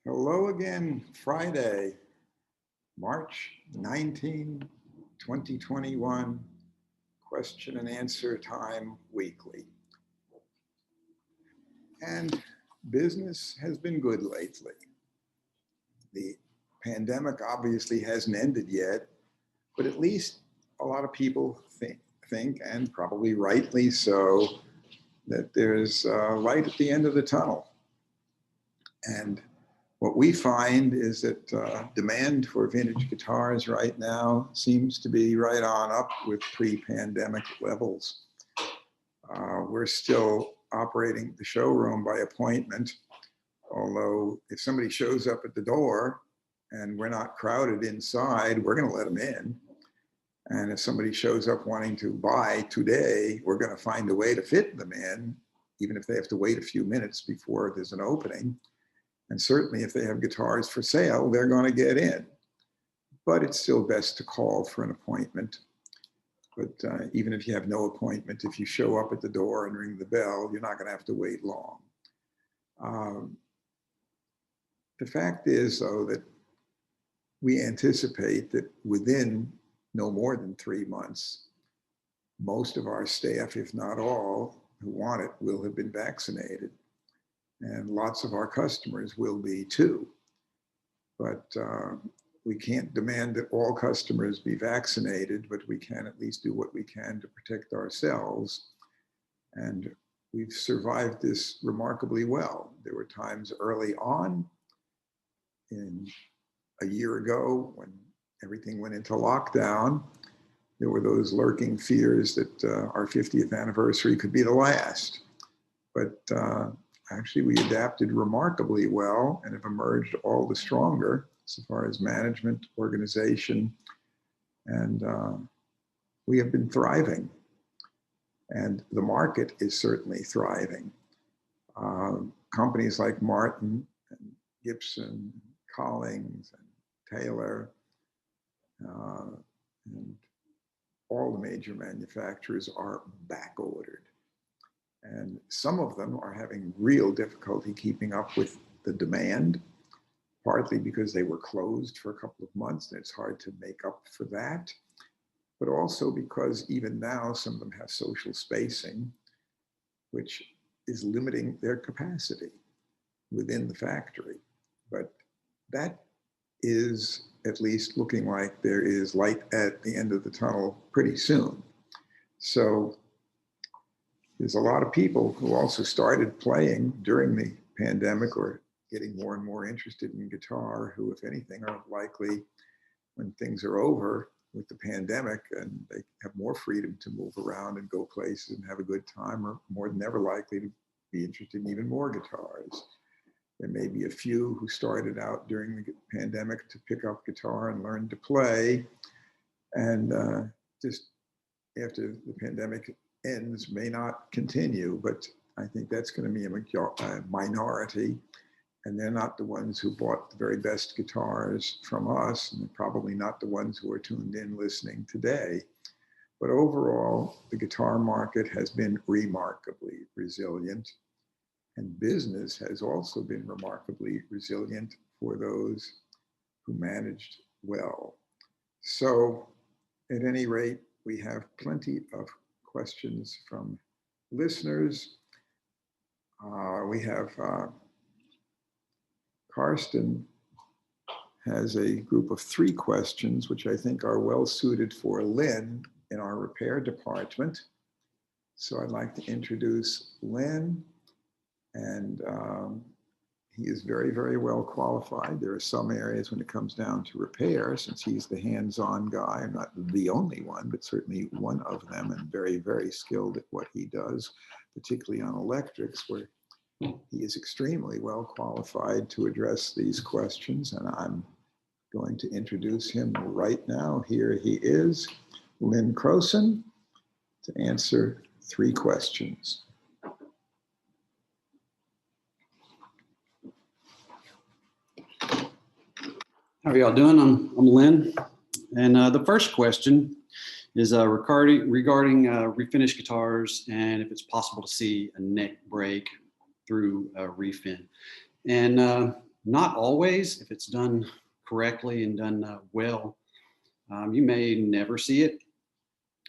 Hello again, Friday, March 19, 2021, question and answer time weekly. And business has been good lately. The pandemic obviously hasn't ended yet, but at least a lot of people think, and probably rightly so, that there's light at the end of the tunnel. And what we find is that demand for vintage guitars right now seems to be right on up with pre-pandemic levels. We're still operating the showroom by appointment, although if somebody shows up at the door and we're not crowded inside, we're going to let them in. And if somebody shows up wanting to buy today, we're going to find a way to fit them in, even if they have to wait a few minutes before there's an opening. And certainly if they have guitars for sale, they're going to get in. But it's still best to call for an appointment. But even if you have no appointment, if you show up at the door and ring the bell, you're not going to have to wait long. The fact is, though, that we anticipate that within no more than 3 months, most of our staff, if not all, who want it, will have been vaccinated. And lots of our customers will be too. But we can't demand that all customers be vaccinated, but we can at least do what we can to protect ourselves. And we've survived this remarkably well. There were times early on, a year ago, when everything went into lockdown, there were those lurking fears that our 50th anniversary could be the last. But actually, we adapted remarkably well and have emerged all the stronger so far as management, organization, and we have been thriving. And the market is certainly thriving. Companies like Martin and Gibson, Collings and Taylor, and all the major manufacturers are back ordered. And some of them are having real difficulty keeping up with the demand, partly because they were closed for a couple of months and it's hard to make up for that, but also because even now some of them have social spacing, which is limiting their capacity within the factory. But that is at least looking like there is light at the end of the tunnel pretty soon. So there's a lot of people who also started playing during the pandemic or getting more and more interested in guitar, who, if anything, are likely, when things are over with the pandemic and they have more freedom to move around and go places and have a good time, are more than ever likely to be interested in even more guitars. There may be a few who started out during the pandemic to pick up guitar and learn to play, and just after the pandemic ends may not continue, but I think that's going to be a minority, and they're not the ones who bought the very best guitars from us, and they're probably not the ones who are tuned in listening today. But overall, the guitar market has been remarkably resilient, and business has also been remarkably resilient for those who managed well. So at any rate, we have plenty of questions from listeners. We have Karsten has a group of 3 questions, which I think are well suited for Lynn in our repair department. So I'd like to introduce Lynn, and he is very, very well qualified. There are some areas when it comes down to repair, since he's the hands-on guy, not the only one, but certainly one of them, and very, very skilled at what he does, particularly on electrics, where he is extremely well qualified to address these questions. And I'm going to introduce him right now. Here he is, Lynn Croson, to answer 3 questions. How are y'all doing? I'm Lynn, and the first question is regarding refinished guitars, and if it's possible to see a neck break through a refin. And Not always. If it's done correctly and done well, you may never see it,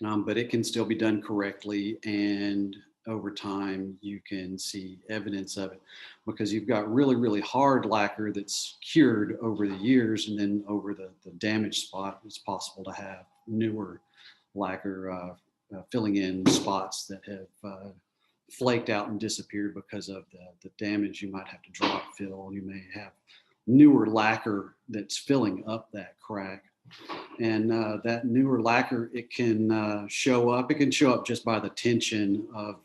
but it can still be done correctly. And over time, you can see evidence of it because you've got really, really hard lacquer that's cured over the years. And then over the damaged spot, it's possible to have newer lacquer filling in spots that have flaked out and disappeared because of the damage. You might have to drop fill. You may have newer lacquer that's filling up that crack. And that newer lacquer, it can show up. It can show up just by the tension of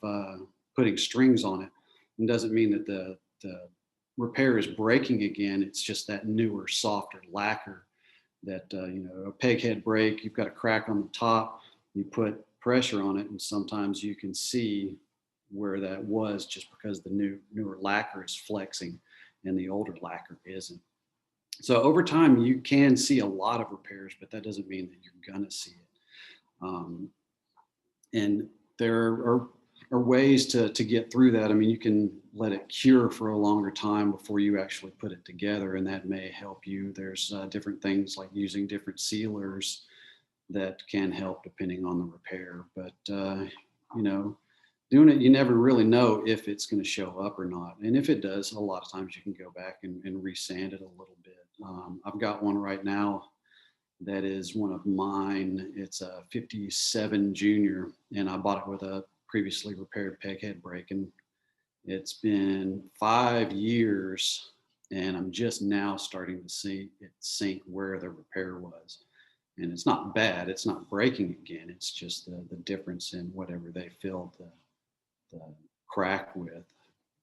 putting strings on it. It doesn't mean that the repair is breaking again. It's just that newer, softer lacquer that, you know, a peg head break, you've got a crack on the top, you put pressure on it, and sometimes you can see where that was just because the newer lacquer is flexing and the older lacquer isn't. So over time, you can see a lot of repairs, but that doesn't mean that you're gonna see it. And there are ways to get through that. I mean, you can let it cure for a longer time before you actually put it together, and that may help you. There's different things like using different sealers that can help depending on the repair. But, you know, doing it, you never really know if it's going to show up or not. And if it does, a lot of times you can go back and resand it a little bit. I've got one right now that is one of mine. It's a 57 Junior, and I bought it with a previously repaired peg head break. And it's been 5 years, and I'm just now starting to see it sink where the repair was. And it's not bad. It's not breaking again. It's just the difference in whatever they filled the crack with.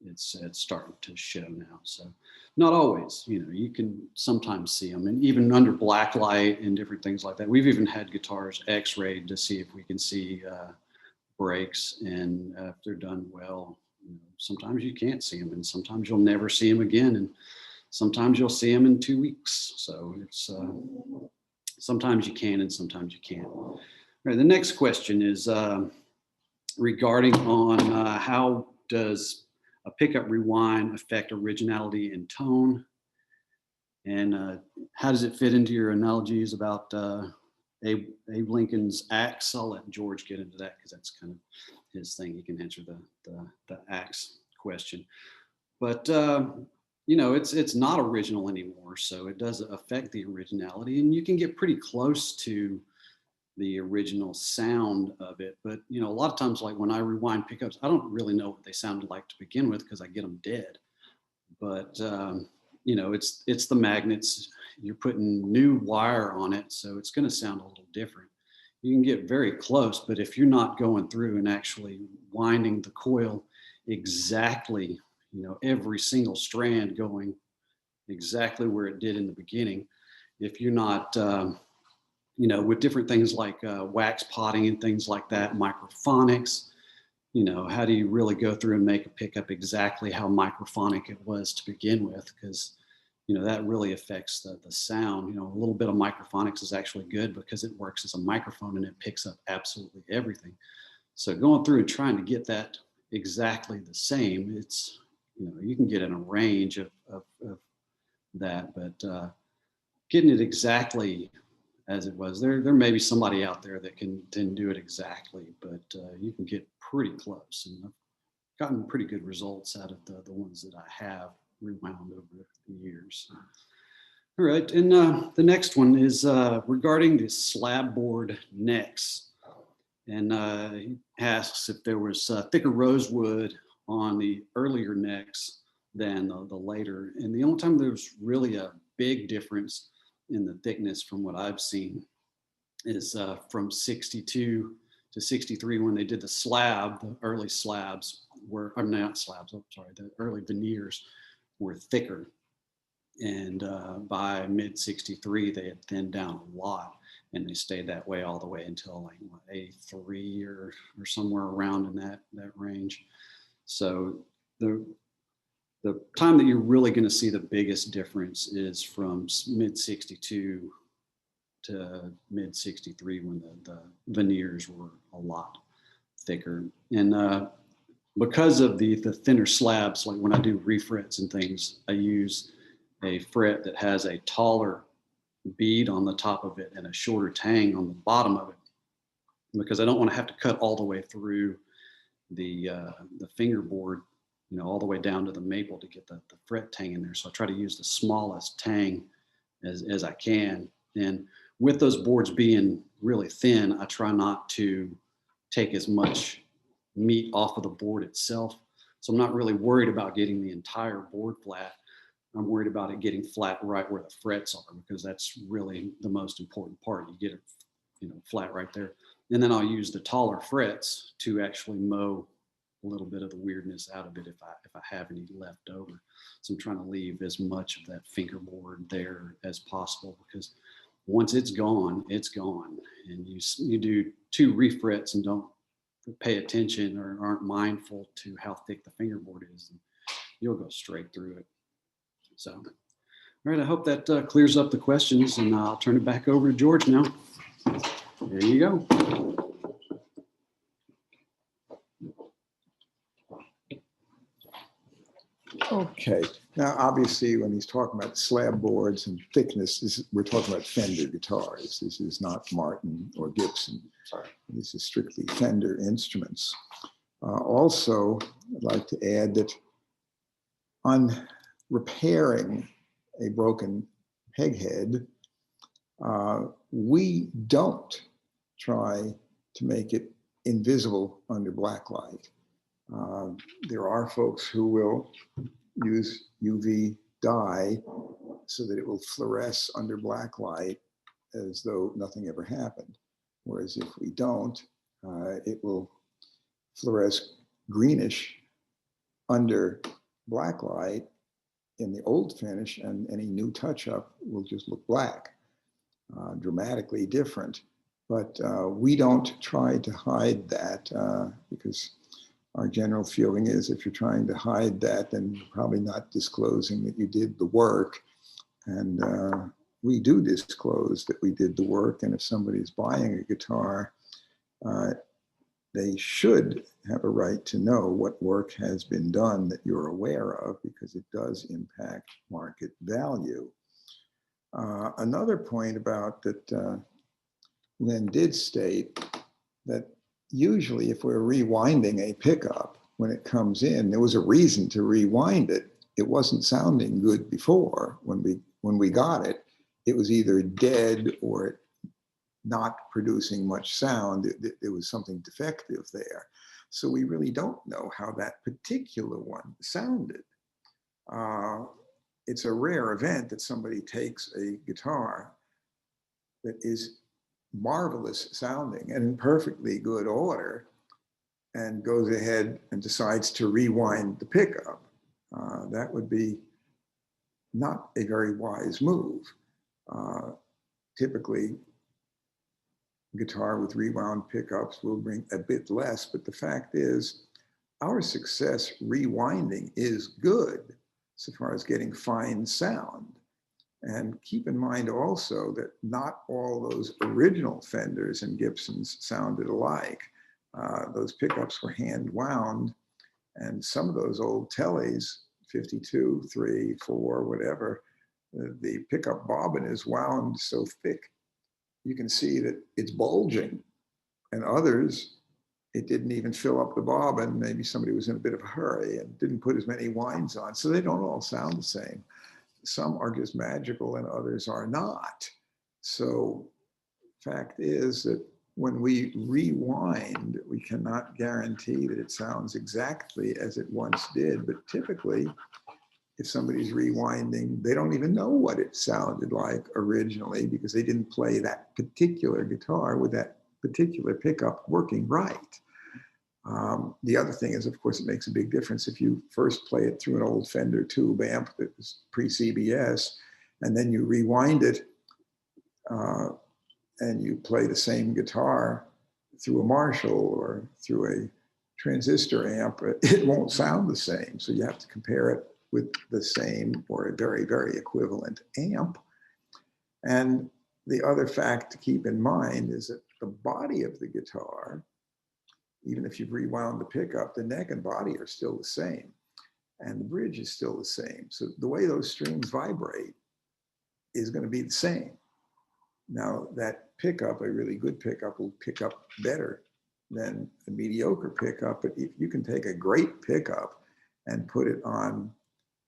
It's starting to show now. So not always, you know, you can sometimes see them, and even under black light and different things like that. We've even had guitars x-rayed to see if we can see breaks, and if they're done well, you know, sometimes you can't see them, and sometimes you'll never see them again, and sometimes you'll see them in 2 weeks. So it's sometimes you can and sometimes you can't. All right, the next question is regarding on how does a pickup rewind affect originality and tone, and how does it fit into your analogies about Abe Lincoln's axe? I'll let George get into that because that's kind of his thing. He can answer the axe question. But you know, it's not original anymore, so it does affect the originality, and you can get pretty close to the original sound of it. But you know, a lot of times, like when I rewind pickups, I don't really know what they sounded like to begin with because I get them dead. But you know, it's the magnets. You're putting new wire on it, so it's going to sound a little different. You can get very close, but if you're not going through and actually winding the coil exactly, you know, every single strand going exactly where it did in the beginning, if you're not you know, with different things like wax potting and things like that, microphonics, you know, how do you really go through and make a pickup exactly how microphonic it was to begin with? Because, you know, that really affects the sound. You know, a little bit of microphonics is actually good because it works as a microphone and it picks up absolutely everything. So going through and trying to get that exactly the same, it's, you know, you can get in a range of that, but getting it exactly as it was, there may be somebody out there that can do it exactly, but you can get pretty close, and I've gotten pretty good results out of the ones that I have rewound over the years. All right, and the next one is regarding the slab board necks, and he asks if there was thicker rosewood on the earlier necks than the later, and the only time there's really a big difference in the thickness from what I've seen is from 62 to 63 when they did the slab. The early slabs were, I'm not slabs, I'm sorry, the early veneers were thicker, and by mid 63 they had thinned down a lot, and they stayed that way all the way until like what, A3 or somewhere around in that range. So the time that you're really going to see the biggest difference is from mid 62 to mid 63 when the veneers were a lot thicker. And because of the thinner slabs, like when I do refrets and things, I use a fret that has a taller bead on the top of it and a shorter tang on the bottom of it, because I don't want to have to cut all the way through the fingerboard, you know, all the way down to the maple to get the fret tang in there. So I try to use the smallest tang as I can. And with those boards being really thin, I try not to take as much meat off of the board itself. So I'm not really worried about getting the entire board flat. I'm worried about it getting flat right where the frets are, because that's really the most important part. You get it, you know, flat right there. And then I'll use the taller frets to actually mow a little bit of the weirdness out of it if I have any left over. So I'm trying to leave as much of that fingerboard there as possible, because once it's gone, it's gone. And you do 2 refrets and don't pay attention or aren't mindful to how thick the fingerboard is, and you'll go straight through it. So, all right, I hope that clears up the questions, and I'll turn it back over to George now. There you go. Okay. Now, obviously, when he's talking about slab boards and thickness, we're talking about Fender guitars. This is not Martin or Gibson. Sorry. This is strictly Fender instruments. Also, I'd like to add that on repairing a broken peghead, we don't try to make it invisible under black light. There are folks who will use UV dye so that it will fluoresce under black light as though nothing ever happened. Whereas if we don't, it will fluoresce greenish under black light in the old finish, and any new touch-up will just look black, dramatically different. But we don't try to hide that because our general feeling is if you're trying to hide that, then you're probably not disclosing that you did the work. And we do disclose that we did the work. And if somebody's buying a guitar, they should have a right to know what work has been done that you're aware of, because it does impact market value. Another point about that Lynn did state that usually if we're rewinding a pickup, when it comes in, there was a reason to rewind it. It wasn't sounding good before. When we got it, it was either dead or not producing much sound. There was something defective there. So we really don't know how that particular one sounded. It's a rare event that somebody takes a guitar that is marvelous sounding and in perfectly good order and goes ahead and decides to rewind the pickup. That would be not a very wise move. Typically, guitar with rewound pickups will bring a bit less, but the fact is our success rewinding is good so far as getting fine sound. And keep in mind also that not all those original Fenders and Gibsons sounded alike. Those pickups were hand wound, and some of those old Teles, 52, 3, 4, whatever, the pickup bobbin is wound so thick you can see that it's bulging, and others, it didn't even fill up the bobbin. Maybe somebody was in a bit of a hurry and didn't put as many winds on, so they don't all sound the same. Some are just magical and others are not. So fact is that when we rewind, we cannot guarantee that it sounds exactly as it once did, but typically, if somebody's rewinding, they don't even know what it sounded like originally because they didn't play that particular guitar with that particular pickup working right. The other thing is, of course, it makes a big difference if you first play it through an old Fender tube amp that was pre-CBS, and then you rewind it and you play the same guitar through a Marshall or through a transistor amp, it won't sound the same. So you have to compare it with the same or a very, very equivalent amp. And the other fact to keep in mind is that the body of the guitar, even if you've rewound the pickup, the neck and body are still the same. and the bridge is still the same. So the way those strings vibrate is going to be the same. Now that pickup, a really good pickup, will pick up better than a mediocre pickup. But if you can take a great pickup and put it on,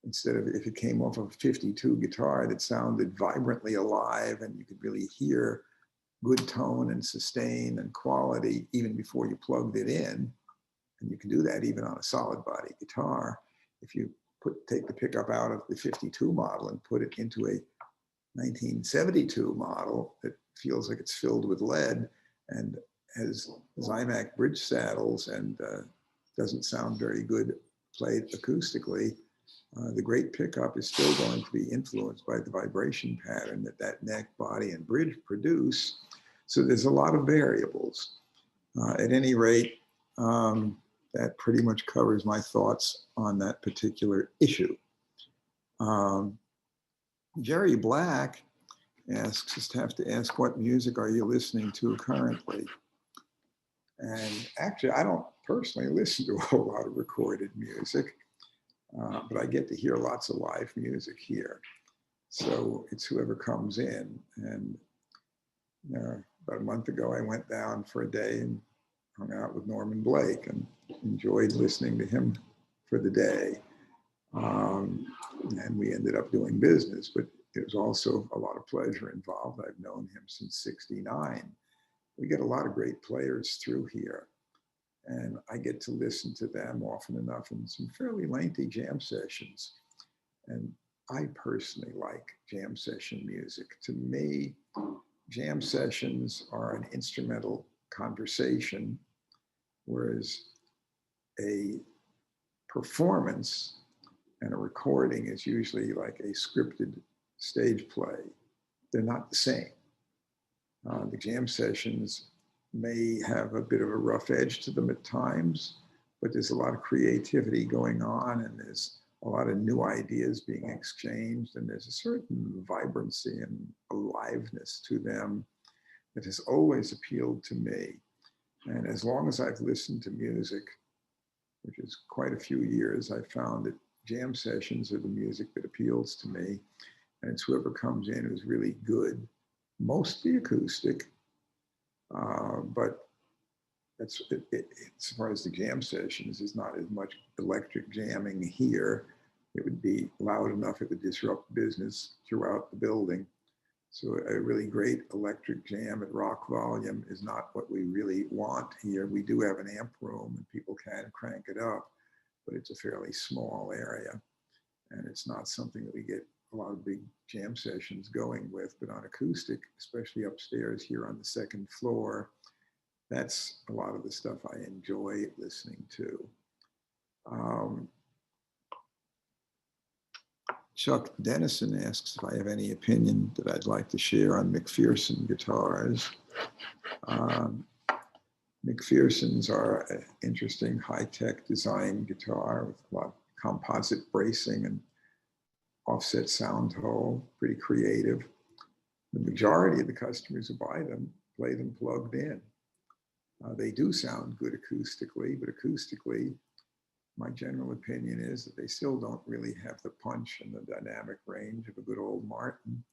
instead of, if it came off of a 52 guitar that sounded vibrantly alive and you could really hear good tone and sustain and quality even before you plugged it in, and you can do that even on a solid body guitar. If you take the pickup out of the 52 model and put it into a 1972 model that feels like it's filled with lead and has Zymac bridge saddles and doesn't sound very good played acoustically, the great pickup is still going to be influenced by the vibration pattern that neck, body, and bridge produce. So there's a lot of variables. At any rate, that pretty much covers my thoughts on that particular issue. Jerry Black asks, just have to ask, what music are you listening to currently? And actually, I don't personally listen to a whole lot of recorded music, but I get to hear lots of live music here. So it's whoever comes in. And about a month ago, I went down for a day and hung out with Norman Blake and enjoyed listening to him for the day. And we ended up doing business, but it was also a lot of pleasure involved. I've known him since '69. We get a lot of great players through here, and I get to listen to them often enough in some fairly lengthy jam sessions. And I personally like jam session music. To me, jam sessions are an instrumental conversation, whereas a performance and a recording is usually like a scripted stage play. They're not the same. The jam sessions may have a bit of a rough edge to them at times, but there's a lot of creativity going on, and there's a lot of new ideas being exchanged, and there's a certain vibrancy and aliveness to them that has always appealed to me. And as long as I've listened to music, which is quite a few years, I've found that jam sessions are the music that appeals to me. And it's whoever comes in who's really good, mostly acoustic, but that's as far as the jam sessions, is not as much electric jamming here. It would be loud enough, it would disrupt business throughout the building. So a really great electric jam at rock volume is not what we really want here. We do have an amp room and people can crank it up, but it's a fairly small area. And it's not something that we get a lot of big jam sessions going with. But on acoustic, especially upstairs here on the second floor, that's a lot of the stuff I enjoy listening to. Chuck Dennison asks if I have any opinion that I'd like to share on Mcpherson guitars. Mcphersons are an interesting high-tech design guitar with a lot of composite bracing and offset sound hole, pretty creative. The majority of the customers who buy them play them plugged in. They do sound good acoustically, but acoustically, my general opinion is that they still don't really have the punch and the dynamic range of a good old Martin,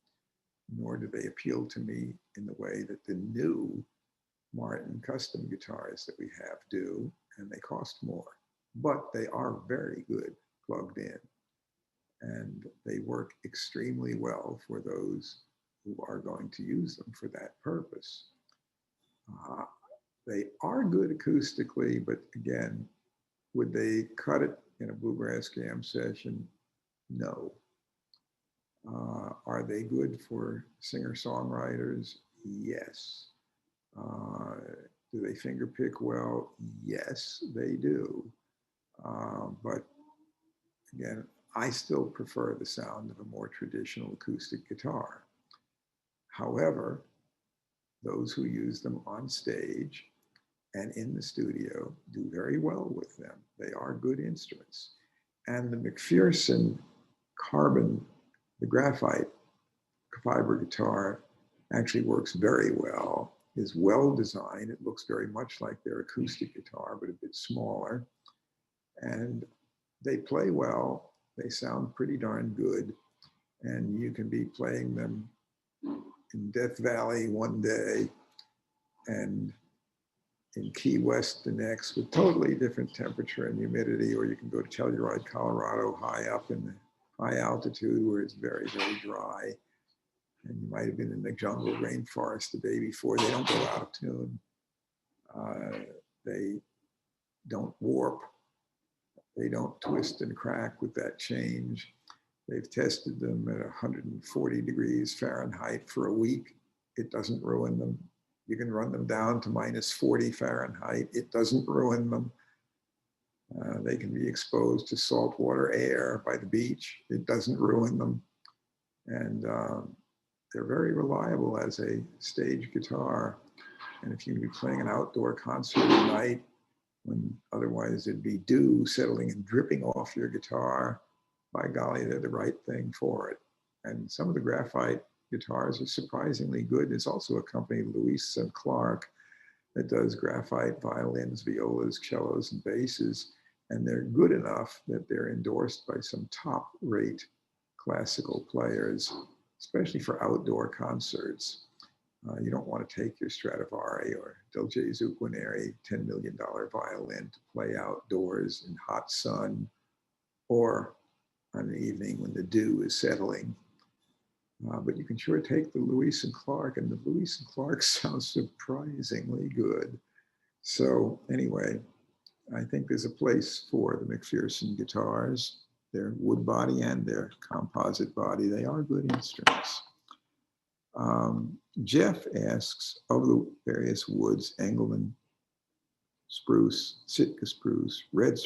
nor do they appeal to me in the way that the new Martin custom guitars that we have do, and they cost more, but they are very good plugged in, and they work extremely well for those who are going to use them for that purpose. They are good acoustically, but again, would they cut it in a bluegrass jam session? No. Are they good for singer-songwriters? Yes. Do they finger pick well? Yes, they do. But again, I still prefer the sound of a more traditional acoustic guitar. However, those who use them on stage and in the studio do very well with them. They are good instruments. And the Mcpherson carbon, the graphite fiber guitar actually works very well, is well designed. It looks very much like their acoustic guitar, but a bit smaller. And they play well, they sound pretty darn good, and you can be playing them in Death Valley one day and in Key West the next with totally different temperature and humidity, or you can go to Telluride, Colorado, high up in the high altitude where it's very, very dry. And you might have been in the jungle rainforest the day before. They don't go out of tune. They don't warp. They don't twist and crack with that change. They've tested them at 140 degrees Fahrenheit for a week. It doesn't ruin them. You can run them down to minus 40 Fahrenheit. It doesn't ruin them. They can be exposed to saltwater air by the beach. It doesn't ruin them. And they're very reliable as a stage guitar. And if you're going to be playing an outdoor concert at night, when otherwise it'd be dew settling and dripping off your guitar, by golly, they're the right thing for it. And some of the graphite guitars are surprisingly good. There's also a company, Lewis and Clark, that does graphite violins, violas, cellos, and basses. And they're good enough that they're endorsed by some top-rate classical players, especially for outdoor concerts. You don't want to take your Stradivari or Del Gesù Guarneri $10 million violin to play outdoors in hot sun or on an evening when the dew is settling. But you can sure take the Lewis and Clark, and the Lewis and Clark sounds surprisingly good. So anyway, I think there's a place for the Mcpherson guitars. Their wood body and their composite body, they are good instruments. Jeff asks, of the various woods, Engelmann spruce, Sitka spruce, red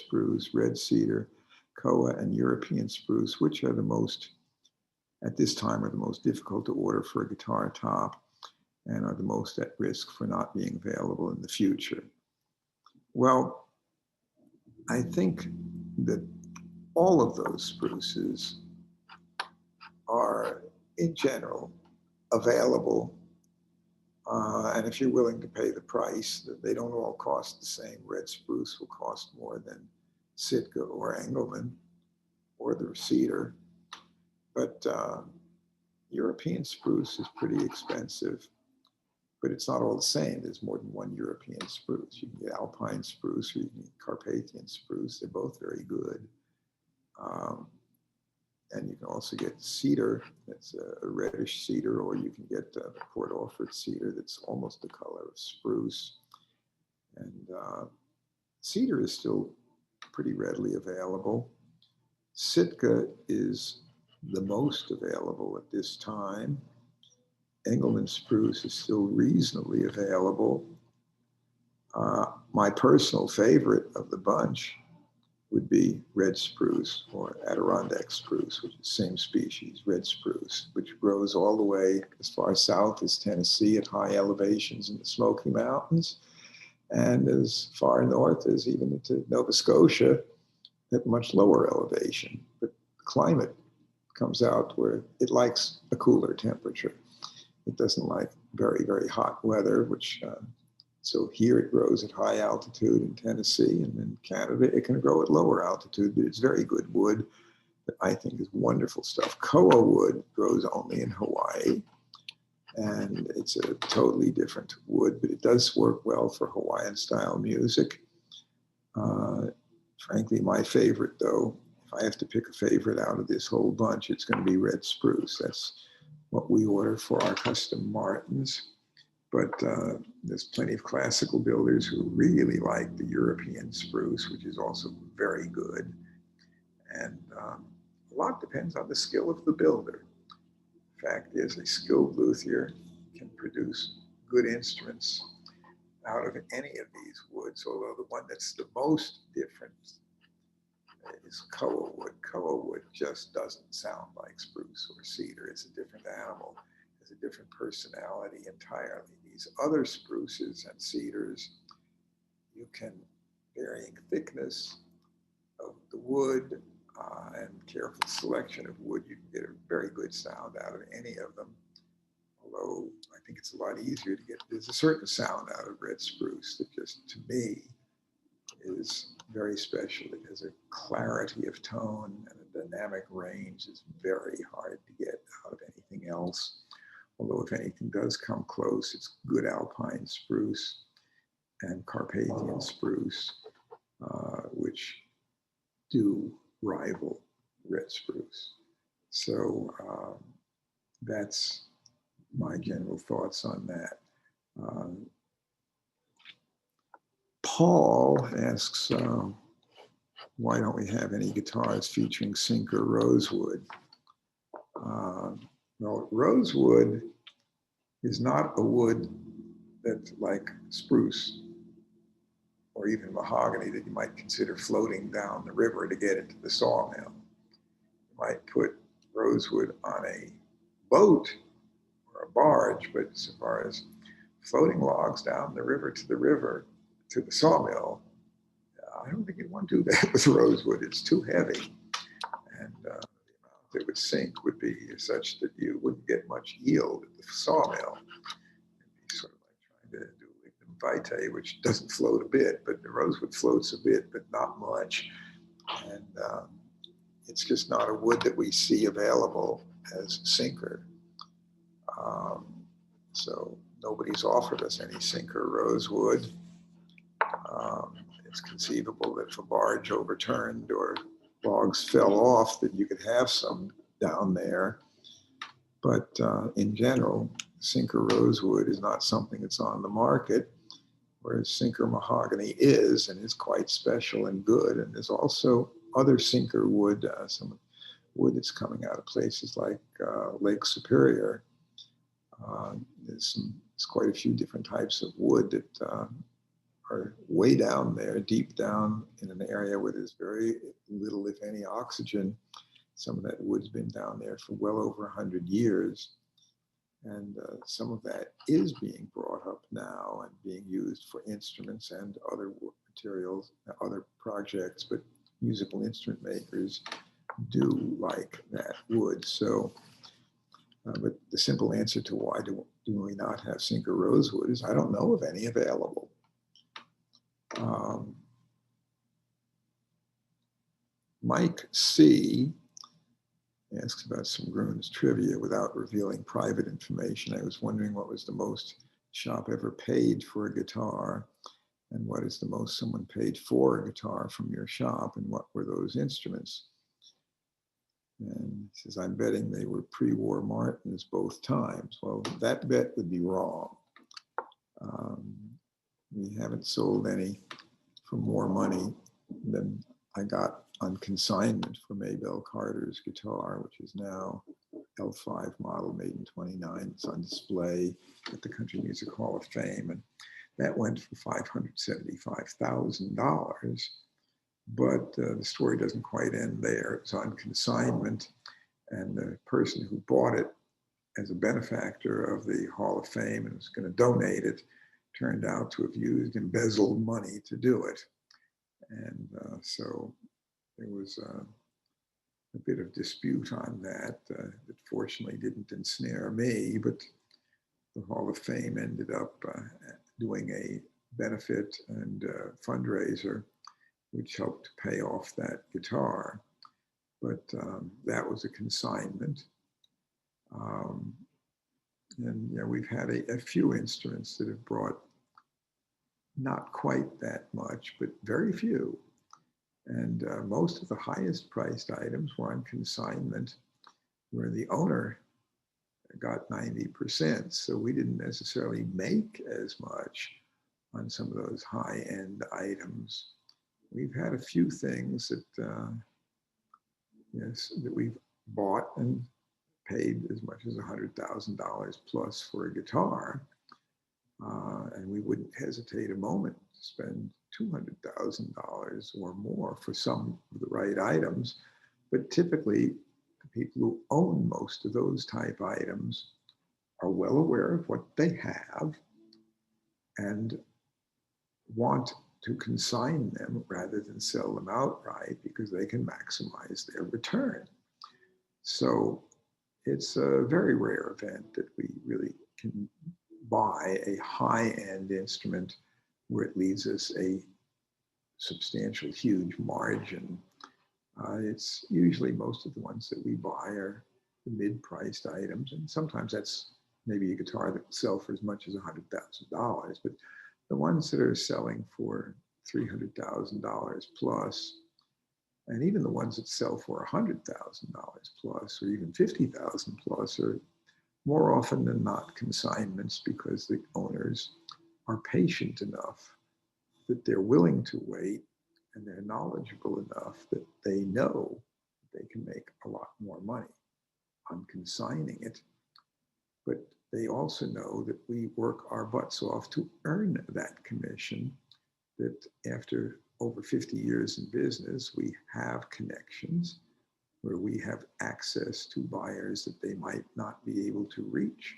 cedar, koa, and European spruce, which are the most, at this time, are the most difficult to order for a guitar top and are the most at risk for not being available in the future? Well, I think that all of those spruces are, in general, available. And if you're willing to pay the price, they don't all cost the same. Red spruce will cost more than Sitka or Engelmann or the cedar. But European spruce is pretty expensive, but it's not all the same. There's more than one European spruce. You can get Alpine spruce or you can get Carpathian spruce. They're both very good. And you can also get cedar, that's a reddish cedar, or you can get the Port Orford cedar that's almost the color of spruce. And cedar is still pretty readily available. Sitka is the most available at this time. Engelmann spruce is still reasonably available. My personal favorite of the bunch would be red spruce or Adirondack spruce, which is the same species, red spruce, which grows all the way as far south as Tennessee at high elevations in the Smoky Mountains, and as far north as even into Nova Scotia at much lower elevation. But the climate comes out where it likes a cooler temperature. It doesn't like very, very hot weather, which so here it grows at high altitude in Tennessee, and in Canada it can grow at lower altitude, but it's very good wood that I think is wonderful stuff. Koa wood grows only in Hawaii, and it's a totally different wood, but it does work well for Hawaiian style music. Frankly, my favorite though, if I have to pick a favorite out of this whole bunch, it's going to be red spruce. That's what we order for our custom Martins. But there's plenty of classical builders who really like the European spruce, which is also very good. And a lot depends on the skill of the builder. The fact is, a skilled luthier can produce good instruments out of any of these woods, although the one that's the most different is koa wood. Koa wood just doesn't sound like spruce or cedar. It's a different animal. It's a different personality entirely. These other spruces and cedars, you can, varying thickness of the wood and careful selection of wood, you can get a very good sound out of any of them. Although I think it's a lot easier to get, there's a certain sound out of red spruce that just, to me, is very special. It has a clarity of tone and a dynamic range that's very hard to get out of anything else. Although if anything does come close, it's good alpine spruce and Carpathian spruce, which do rival red spruce. So that's my general thoughts on that. Paul asks, why don't we have any guitars featuring sinker rosewood? Well, rosewood is not a wood that's like spruce or even mahogany that you might consider floating down the river to get into the sawmill. You might put rosewood on a boat or a barge, but so far as floating logs down the river to the sawmill, I don't think you'd want to do that with rosewood. It's too heavy. And the amount that would sink would be such that you wouldn't get much yield at the sawmill. It'd be sort of like trying to do lignum vitae, which doesn't float a bit, but the rosewood floats a bit, but not much. And it's just not a wood that we see available as sinker. So nobody's offered us any sinker rosewood. It's conceivable that if a barge overturned or logs fell off, that you could have some down there. But in general, sinker rosewood is not something that's on the market, whereas sinker mahogany is, and is quite special and good. And there's also other sinker wood, some wood that's coming out of places like Lake Superior. There's quite a few different types of wood that are way down there, deep down in an area where there's very little, if any, oxygen. Some of that wood's been down there for well over 100 years. And some of that is being brought up now and being used for instruments and other materials, other projects, but musical instrument makers do like that wood. So, but the simple answer to why do we not have sinker rosewood is I don't know of any available. Mike C. asks about some Gruhn's trivia without revealing private information. I was wondering what was the most shop ever paid for a guitar, and what is the most someone paid for a guitar from your shop, and what were those instruments? And he says, I'm betting they were pre-war Martins both times. Well, that bet would be wrong. We haven't sold any for more money than I got on consignment for Maybelle Carter's guitar, which is now L5 model, made in '29. It's on display at the Country Music Hall of Fame. And that went for $575,000. But the story doesn't quite end there. It's on consignment. And the person who bought it as a benefactor of the Hall of Fame and was going to donate it turned out to have used embezzled money to do it. And so there was a bit of dispute on that that fortunately didn't ensnare me, but the Hall of Fame ended up doing a benefit and fundraiser, which helped pay off that guitar. But that was a consignment. And yeah, we've had a few instruments that have brought not quite that much, but very few. And most of the highest priced items were on consignment, where the owner got 90%. So we didn't necessarily make as much on some of those high-end items. We've had a few things that, that we've bought and paid as much as $100,000 plus for a guitar. And we wouldn't hesitate a moment to spend $200,000 or more for some of the right items. But typically, the people who own most of those type items are well aware of what they have and want to consign them rather than sell them outright because they can maximize their return. So it's a very rare event that we really can buy a high-end instrument where it leaves us a substantial, huge margin. It's usually most of the ones that we buy are the mid-priced items, and sometimes that's maybe a guitar that will sell for as much as $100,000. But the ones that are selling for $300,000 plus, and even the ones that sell for $100,000 plus, or even $50,000 plus, are more often than not consignments, because the owners are patient enough that they're willing to wait, and they're knowledgeable enough that they know they can make a lot more money on consigning it. But they also know that we work our butts off to earn that commission, that after over 50 years in business, we have connections where we have access to buyers that they might not be able to reach,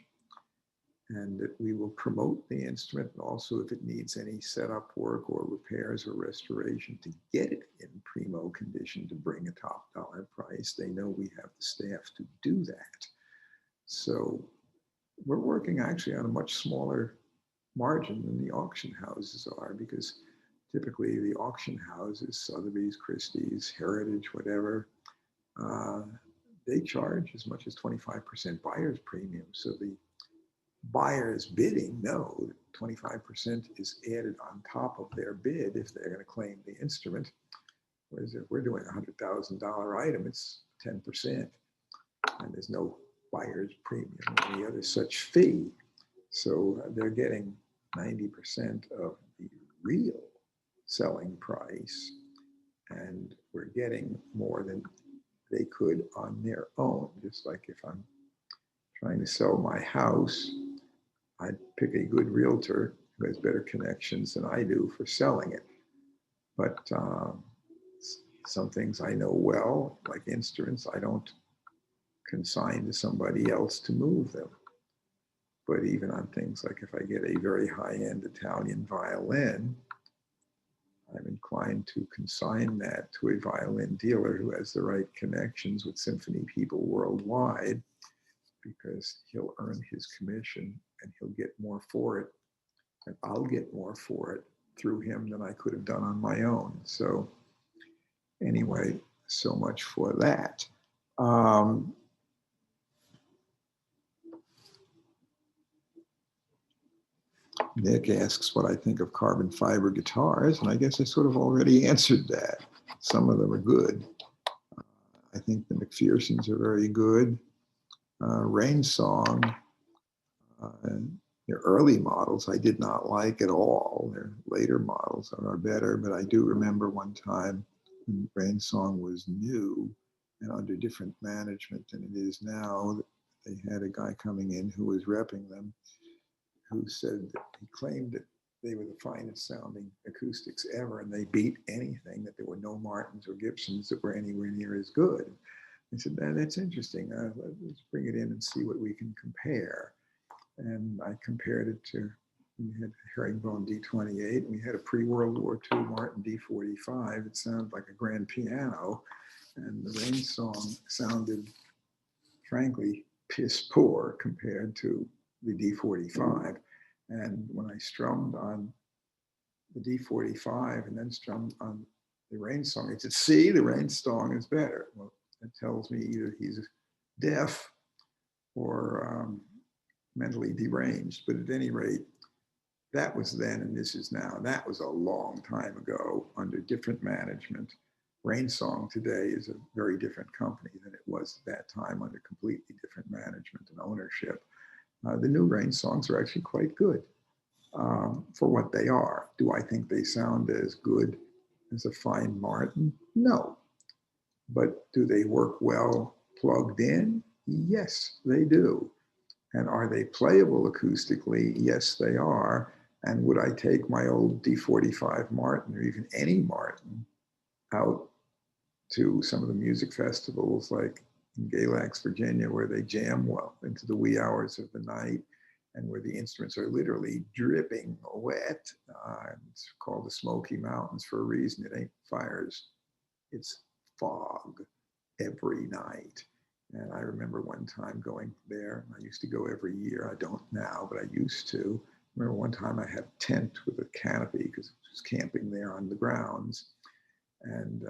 and that we will promote the instrument. And also, if it needs any setup work or repairs or restoration, to get it in primo condition to bring a top dollar price. They know we have the staff to do that. So we're working actually on a much smaller margin than the auction houses are, because typically the auction houses, Sotheby's, Christie's, Heritage, whatever, they charge as much as 25% buyer's premium. So the buyers bidding know that 25% is added on top of their bid if they're going to claim the instrument. Whereas if we're doing a $100,000 item, it's 10%, and there's no buyer's premium or any other such fee. So they're getting 90% of the real selling price, and we're getting more than they could on their own. Just like if I'm trying to sell my house, I'd pick a good realtor who has better connections than I do for selling it. But some things I know well, like instruments, I don't consign to somebody else to move them. But even on things like if I get a very high-end Italian violin, I'm inclined to consign that to a violin dealer who has the right connections with symphony people worldwide, because he'll earn his commission and he'll get more for it, and I'll get more for it through him than I could have done on my own. So anyway, so much for that. Nick asks what I think of carbon fiber guitars, and I guess I sort of already answered that. Some of them are good. I think the Mcphersons are very good. Rain Song, their early models I did not like at all. Their later models are better, but I do remember one time when Rain Song was new and under different management than it is now. They had a guy coming in who was repping them, who said that he claimed that they were the finest sounding acoustics ever, and they beat anything, that there were no Martins or Gibsons that were anywhere near as good. I said, man, that's interesting. Let's bring it in and see what we can compare. And I compared it to, we had Herringbone D28, and we had a pre-World War II Martin D45. It sounded like a grand piano, and the Rain Song sounded, frankly, piss poor compared to the D45. And when I strummed on the D45 and then strummed on the Rain Song, he said, see, the Rain Song is better. Well, that tells me either he's deaf or mentally deranged. But at any rate, that was then and this is now. That was a long time ago under different management. Rain Song today is a very different company than it was at that time, under completely different management and ownership. The new Rain Songs are actually quite good for what they are. Do I think they sound as good as a fine Martin? No. But do they work well plugged in? Yes, they do. And are they playable acoustically? Yes, they are. And would I take my old D45 Martin, or even any Martin, out to some of the music festivals like in Galax, Virginia, where they jam well into the wee hours of the night, and where the instruments are literally dripping wet? It's called the Smoky Mountains for a reason. It ain't fires, it's fog every night. And I remember one time going there. I used to go every year. I don't now, but I used to. remember one time I had a tent with a canopy because I was camping there on the grounds. And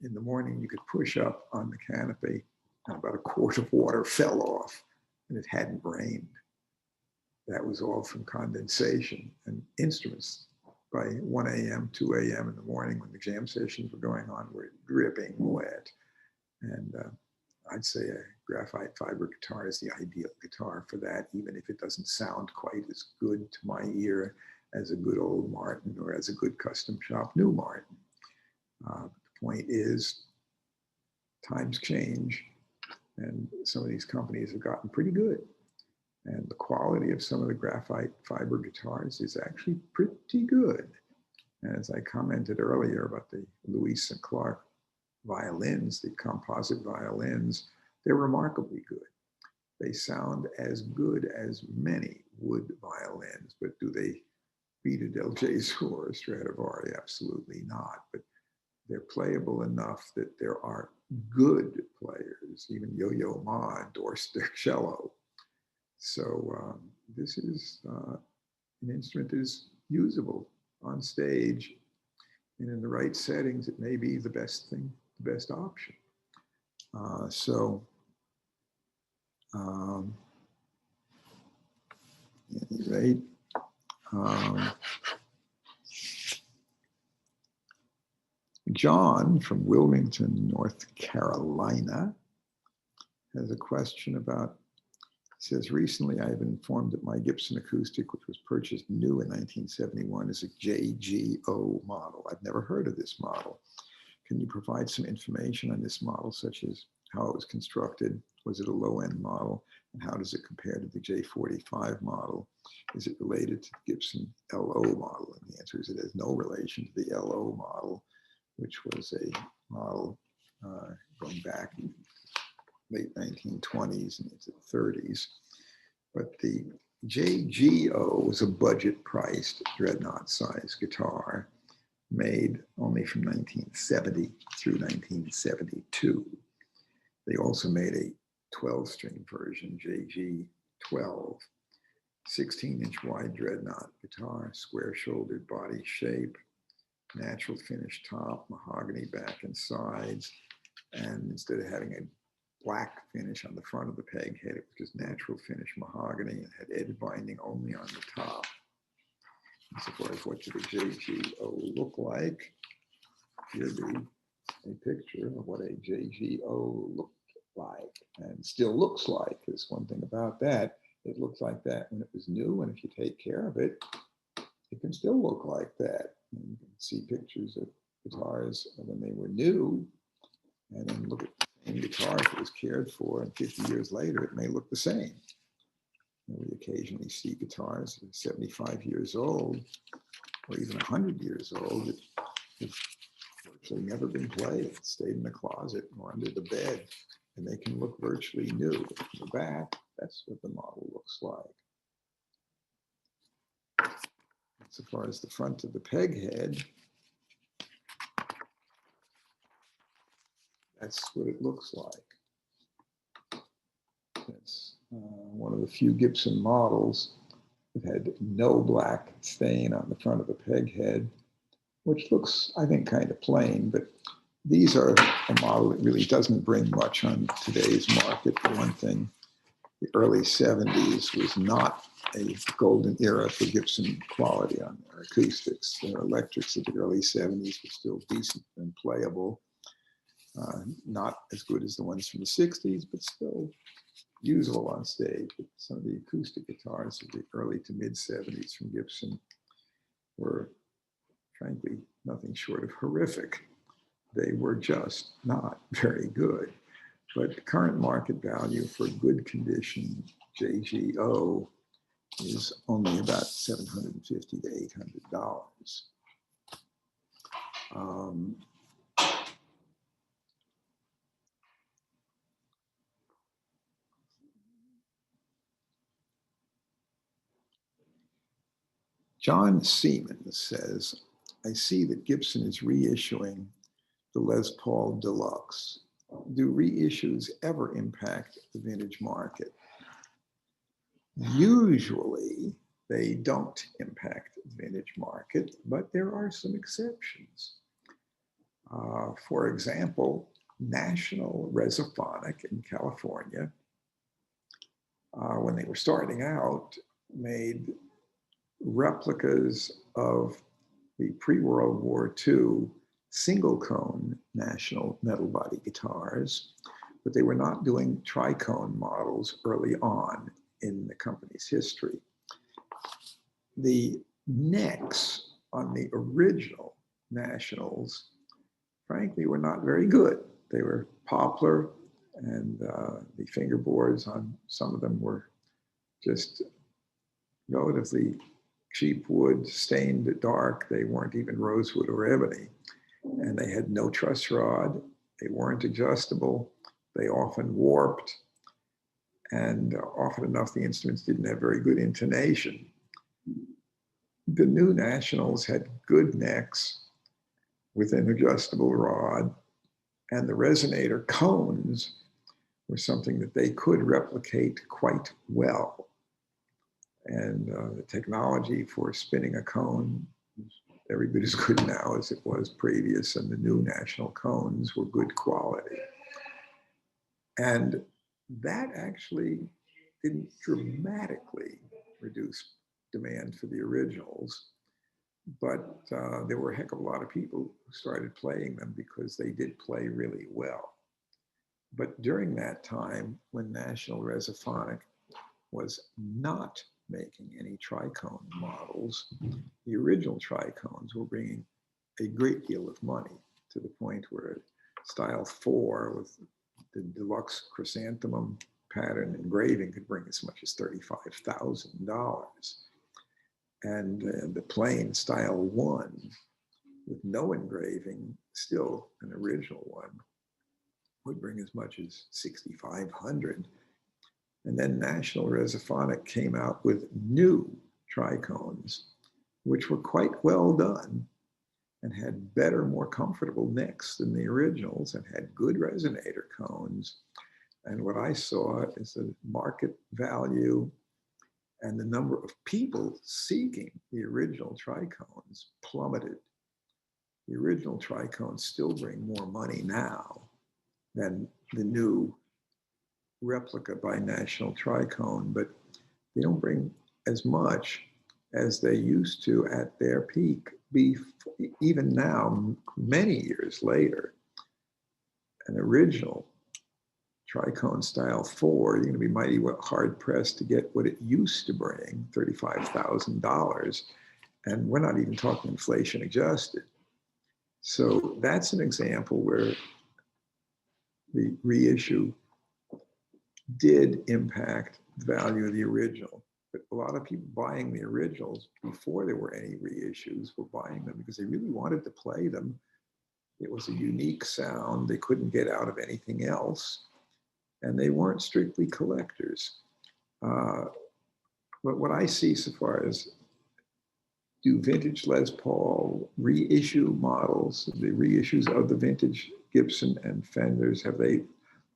in the morning, you could push up on the canopy and about a quart of water fell off and it hadn't rained. That was all from condensation. And instruments by 1 a.m., 2 a.m. in the morning when the jam sessions were going on were dripping wet. And I'd say a graphite fiber guitar is the ideal guitar for that, even if it doesn't sound quite as good to my ear as a good old Martin or as a good custom shop new Martin. The point is, times change, and some of these companies have gotten pretty good. And the quality of some of the graphite fiber guitars is actually pretty good. And as I commented earlier about the Lewis and Clark violins, the composite violins, they're remarkably good. They sound as good as many wood violins, but do they beat a Del Gesù or a Stradivari? Absolutely not. But they're playable enough that there are good players. Even Yo-Yo Ma endorsed their cello. So this is an instrument that is usable on stage, and in the right settings, it may be the best thing, the best option. At any rate, John from Wilmington, North Carolina, has a question about, says, recently I've been informed that my Gibson acoustic, which was purchased new in 1971, is a JGO model. I've never heard of this model. Can you provide some information on this model, such as how it was constructed? Was it a low-end model? And how does it compare to the J45 model? Is it related to the Gibson LO model? And the answer is it has no relation to the LO model, which was a model going back in late 1920s and into the 30s. But the JGO was a budget-priced dreadnought-sized guitar made only from 1970 through 1972. They also made a 12-string version, JG12, 16-inch wide dreadnought guitar, square-shouldered body shape, natural finish top, mahogany back and sides, and instead of having a black finish on the front of the peg head, it was just natural finish mahogany and had edge binding only on the top. So far as what did the JGO look like, here'd be a picture of what a JGO looked like and still looks like. There's one thing about that, it looked like that when it was new, and if you take care of it, it can still look like that. And you can see pictures of guitars when they were new, and then look at the same guitar if it was cared for, and 50 years later, it may look the same. And we occasionally see guitars that are 75 years old, or even 100 years old, that have virtually never been played. It stayed in the closet or under the bed, and they can look virtually new. From the back, that's what the model looks like. So far as the front of the peg head, that's what it looks like. It's one of the few Gibson models that had no black stain on the front of the peg head, which looks, I think, kind of plain, but these are a model that really doesn't bring much on today's market. For one thing, the early 70s was not a golden era for Gibson quality on their acoustics. Their electrics of the early 70s were still decent and playable. Not as good as the ones from the 60s, but still usable on stage. But some of the acoustic guitars of the early to mid 70s from Gibson were, frankly, nothing short of horrific. They were just not very good. But the current market value for good condition JGO is only about $750 to $800. John Seaman says, I see that Gibson is reissuing the Les Paul Deluxe. Do reissues ever impact the vintage market? Usually They don't impact the vintage market, but there are some exceptions. For example, National Resophonic in California, when they were starting out, made replicas of the pre-World War II single cone National metal body guitars, but they were not doing tricone models early on in the company's history. The necks on the original Nationals, frankly, were not very good. They were poplar, and the fingerboards on some of them were just relatively cheap wood, stained dark. They weren't even rosewood or ebony. And they had no truss rod. They weren't adjustable. They often warped. And often enough, the instruments didn't have very good intonation. The new Nationals had good necks with an adjustable rod, and the resonator cones were something that they could replicate quite well. And the technology for spinning a cone is every bit as good now as it was previous, and the new National cones were good quality. And that actually didn't dramatically reduce demand for the originals, but there were a heck of a lot of people who started playing them because they did play really well. But during that time, when National Resophonic was not making any tricone models, the original tricones were bringing a great deal of money, to the point where style 4 with the deluxe chrysanthemum pattern engraving could bring as much as $35,000. And the plain style 1 with no engraving, still an original one, would bring as much as $6,500. And then National Resophonic came out with new tricones, which were quite well done and had better, more comfortable necks than the originals, and had good resonator cones. And what I saw is the market value and the number of people seeking the original tricones plummeted. The original tricones still bring more money now than the new replica by National Tricone, but they don't bring as much as they used to at their peak. Even now, many years later, an original Tricone style 4, you're going to be mighty hard pressed to get what it used to bring, $35,000. And we're not even talking inflation adjusted. So that's an example where the reissue did impact the value of the original. But a lot of people buying the originals before there were any reissues were buying them because they really wanted to play them. It was a unique sound they couldn't get out of anything else. And they weren't strictly collectors. But what I see so far as do vintage Les Paul reissue models, the reissues of the vintage Gibson and Fenders, have they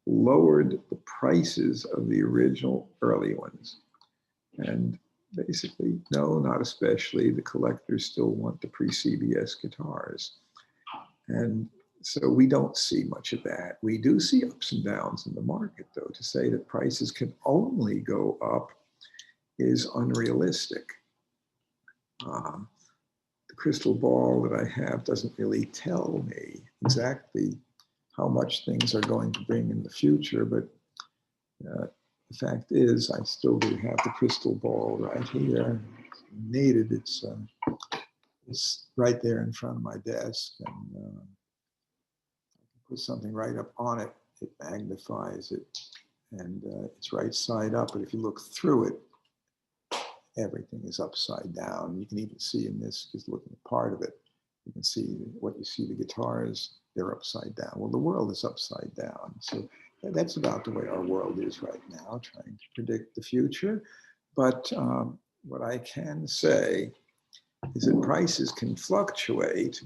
lowered the prices of the original early ones? And basically, no, not especially. The collectors still want the pre-CBS guitars. And so we don't see much of that. We do see ups and downs in the market, though. To say that prices can only go up is unrealistic. The crystal ball that I have doesn't really tell me exactly how much things are going to bring in the future, but the fact is, I still do have the crystal ball right here. Needed, it's right there in front of my desk, and put something right up on it, it magnifies it, and it's right side up. But if you look through it, everything is upside down. You can even see in this, just looking at part of it, you can see what you see the guitars, they're upside down. Well, the world is upside down. So that's about the way our world is right now, trying to predict the future. But what I can say is that prices can fluctuate,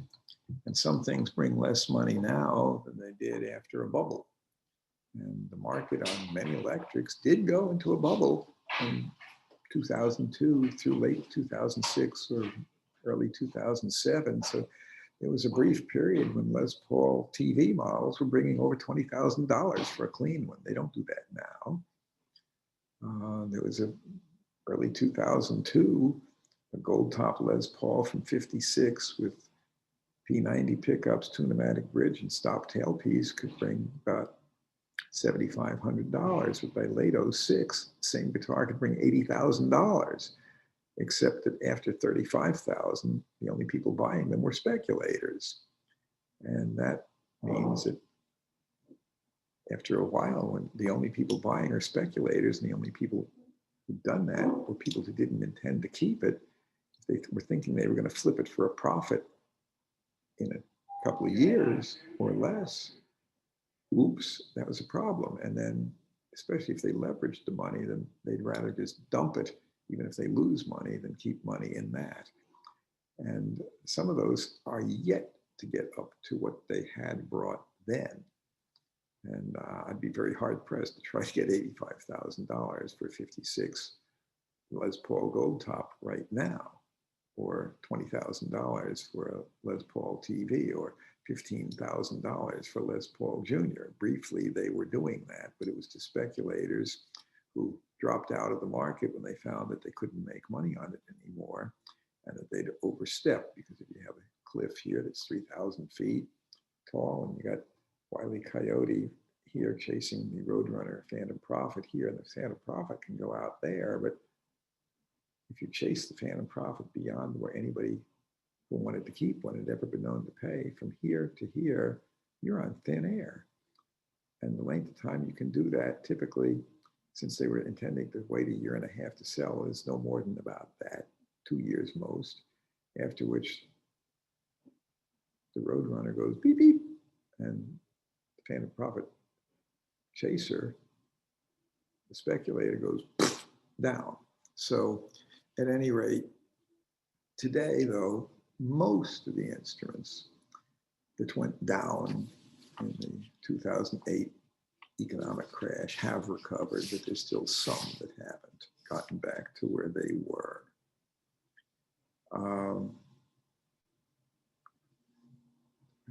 and some things bring less money now than they did after a bubble. And the market on many electrics did go into a bubble, and 2002 through late 2006 or early 2007. So there was a brief period when Les Paul TV models were bringing over $20,000 for a clean one. They don't do that now. There was a early 2002, a gold top Les Paul from 56 with P90 pickups, tunematic bridge, and stop tailpiece could bring about $7,500. But by late 06, same guitar could bring $80,000, except that after 35,000, the only people buying them were speculators. And that means that after a while, when the only people buying are speculators, and the only people who've done that were people who didn't intend to keep it, they were thinking they were going to flip it for a profit in a couple of years or less. Oops, that was a problem. And then, especially if they leveraged the money, then they'd rather just dump it, even if they lose money, than keep money in that. And some of those are yet to get up to what they had brought then. And I'd be very hard pressed to try to get $85,000 for 56 Les Paul Gold Top right now, or $20,000 for a Les Paul TV, or $15,000 for Les Paul Jr. Briefly, they were doing that, but it was to speculators who dropped out of the market when they found that they couldn't make money on it anymore, and that they'd overstep, because if you have a cliff here that's 3,000 feet tall, and you got Wile E. Coyote here chasing the Roadrunner Phantom Prophet here, and the Phantom Prophet can go out there, but if you chase the Phantom Prophet beyond where anybody who wanted to keep one had ever been known to pay, from here to here, you're on thin air. And the length of time you can do that, typically, since they were intending to wait a year and a half to sell, is no more than about that, 2 years most, after which the Roadrunner goes beep, beep, and the Phantom Prophet chaser, the speculator, goes down. So at any rate, today, though, most of the instruments that went down in the 2008 economic crash have recovered, but there's still some that haven't gotten back to where they were.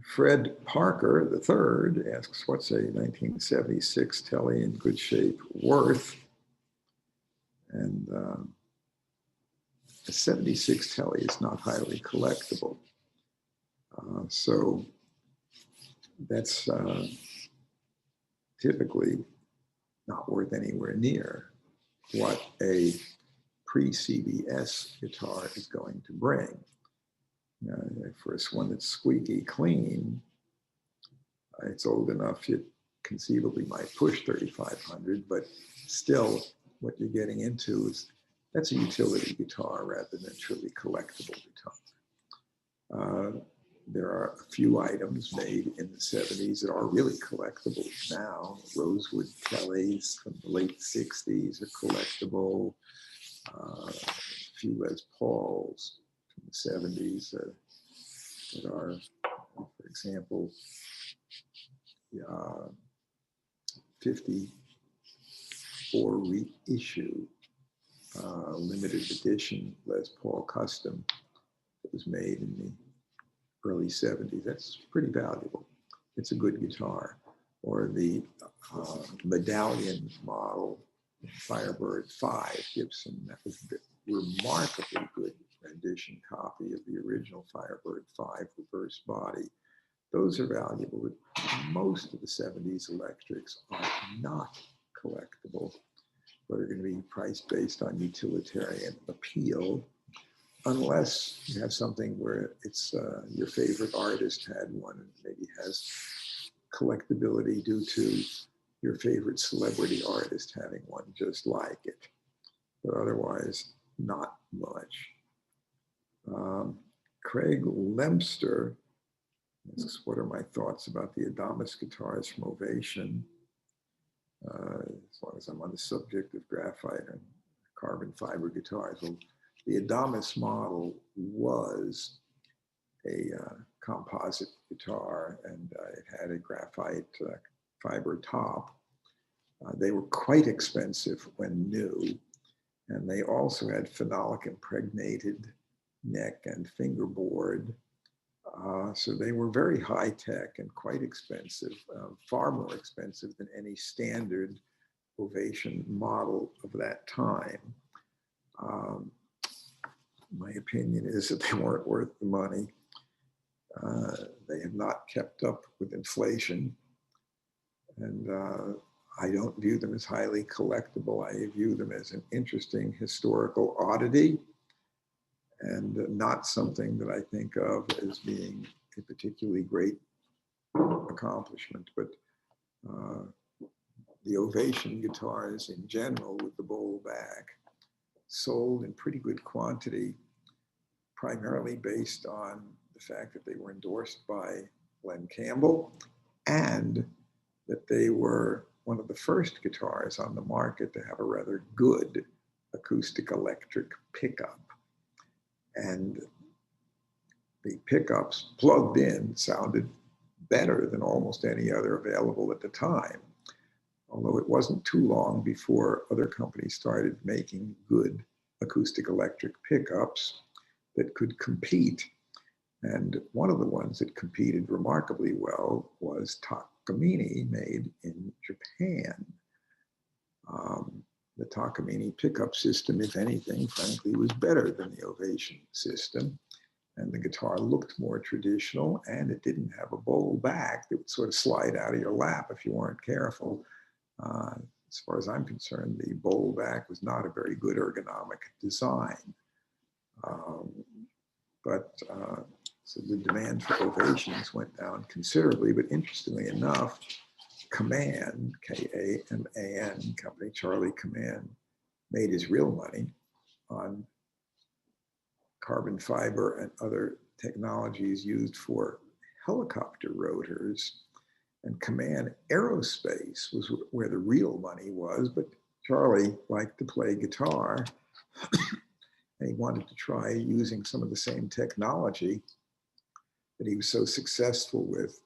Fred Parker III asks, what's a 1976 Tele in good shape worth? And a 76 Tele is not highly collectible. So that's typically not worth anywhere near what a pre-CBS guitar is going to bring. The first one that's squeaky clean, it's old enough it conceivably might push 3,500, but still what you're getting into is that's a utility guitar rather than a truly collectible guitar. There are a few items made in the 70s that are really collectible now. Rosewood Kellys from the late 60s are collectible. A few Les Pauls from the 70s that are, for example, 54 reissue limited edition Les Paul Custom that was made in the early 70s. That's pretty valuable. It's a good guitar. Or the medallion model Firebird 5 Gibson, that was a remarkably good rendition copy of the original Firebird 5 reverse body. Those are valuable, but most of the 70s electrics are not collectible, but are going to be priced based on utilitarian appeal, unless you have something where it's your favorite artist had one and maybe has collectability due to your favorite celebrity artist having one just like it, but otherwise not much. Craig Lemster asks, what are my thoughts about the Adamas guitars from Ovation? As long as I'm on the subject of graphite and carbon fiber guitars. Well, the Adamas model was a composite guitar, and it had a graphite fiber top. They were quite expensive when new, And they also had phenolic impregnated neck and fingerboard. So they were very high tech and quite expensive, far more expensive than any standard Ovation model of that time. My opinion is that they weren't worth the money. They have not kept up with inflation. And I don't view them as highly collectible. I view them as an interesting historical oddity and not something that I think of as being a particularly great accomplishment. But the Ovation guitars in general with the bowl back sold in pretty good quantity, primarily based on the fact that they were endorsed by Glenn Campbell and that they were one of the first guitars on the market to have a rather good acoustic electric pickup. And the pickups plugged in sounded better than almost any other available at the time. Although it wasn't too long before other companies started making good acoustic electric pickups that could compete. And one of the ones that competed remarkably well was Takamine, made in Japan. The Takamine pickup system, if anything, frankly, was better than the Ovation system. And the guitar looked more traditional, and it didn't have a bowl back that would sort of slide out of your lap if you weren't careful. As far as I'm concerned, the bowl back was not a very good ergonomic design. So the demand for Ovations went down considerably, but interestingly enough, Kaman, K-A-M-A-N, company Charlie Kaman, made his real money on carbon fiber and other technologies used for helicopter rotors. And Kaman Aerospace was where the real money was, but Charlie liked to play guitar and he wanted to try using some of the same technology that he was so successful with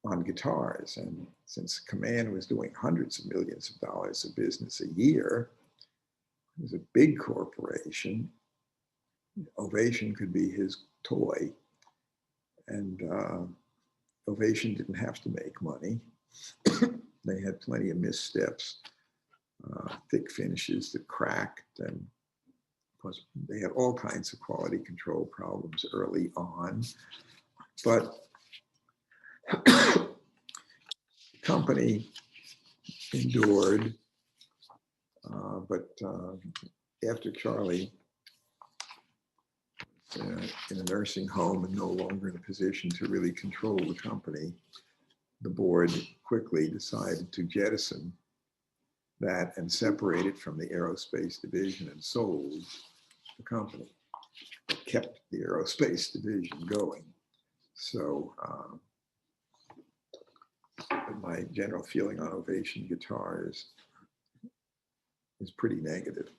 on guitars. And since Kaman was doing hundreds of millions of dollars of business a year, it was a big corporation. Ovation could be his toy. And Ovation didn't have to make money. They had plenty of missteps, thick finishes that cracked, and of course they had all kinds of quality control problems early on. But the company endured, but after Charlie in a nursing home and no longer in a position to really control the company, the board quickly decided to jettison that and separate it from the aerospace division and sold the company, but kept the aerospace division going. So my general feeling on Ovation guitars is pretty negative.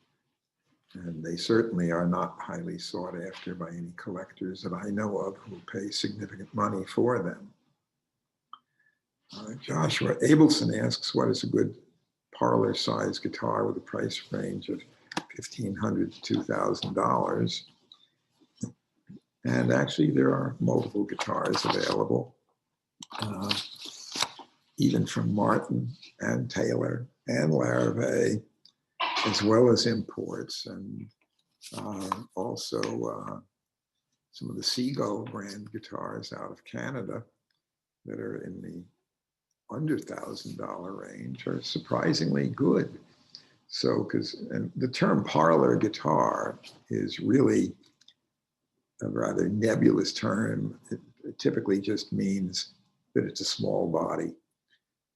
And they certainly are not highly sought after by any collectors that I know of who pay significant money for them. Joshua Abelson asks, what is a good parlor size guitar with a price range of $1,500 to $2,000? And actually there are multiple guitars available, even from Martin and Taylor and Larrivee, as well as imports, and also some of the JGO brand guitars out of Canada that are in the under $1,000 range are surprisingly good. So, because the term parlor guitar is really a rather nebulous term. It typically just means that it's a small body.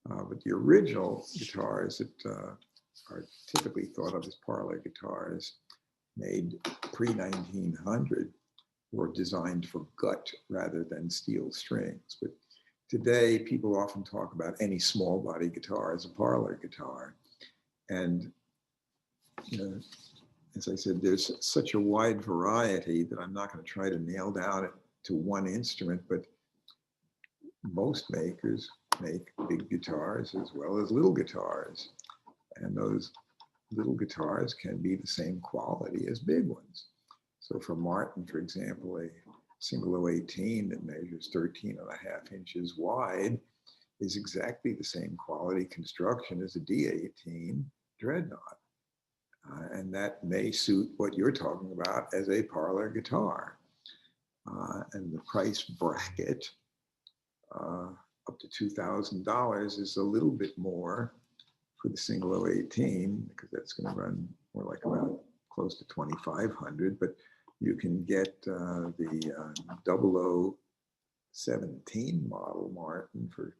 But the original guitars that are typically thought of as parlor guitars made pre-1900 were designed for gut rather than steel strings. But today, people often talk about any small body guitar as a parlor guitar. And as I said, there's such a wide variety that I'm not going to try to nail down it to one instrument, but most makers make big guitars as well as little guitars. And those little guitars can be the same quality as big ones. So for Martin, for example, a single 018 that measures 13.5 inches wide is exactly the same quality construction as a D18 dreadnought. And that may suit what you're talking about as a parlor guitar. And the price bracket up to $2,000 is a little bit more for the single 018 because that's going to run more like about close to 2,500. But you can get the 0017 model Martin for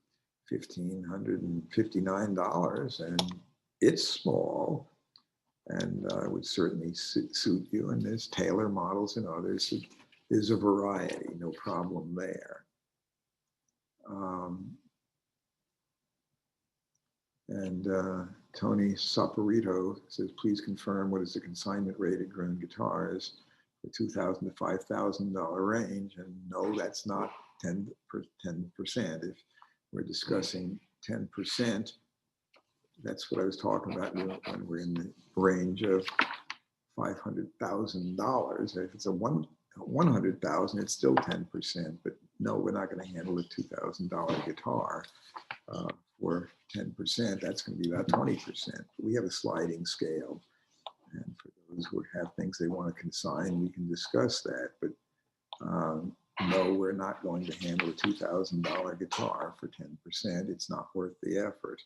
$1,559, and it's small and would certainly suit you. And there's Taylor models and others. There's a variety, no problem there. Tony Saporito says, please confirm what is the consignment rate at Gruhn guitars for $2,000 to $5,000 range. And no, that's not 10%. If we're discussing 10%, that's what I was talking about when we're in the range of $500,000. If it's a 100,000, it's still 10%. But no, we're not going to handle a $2,000 guitar for 10%. That's going to be about 20%. We have a sliding scale, and for those who have things they want to consign, we can discuss that. But no, we're not going to handle a $2,000 guitar for 10%. It's not worth the effort.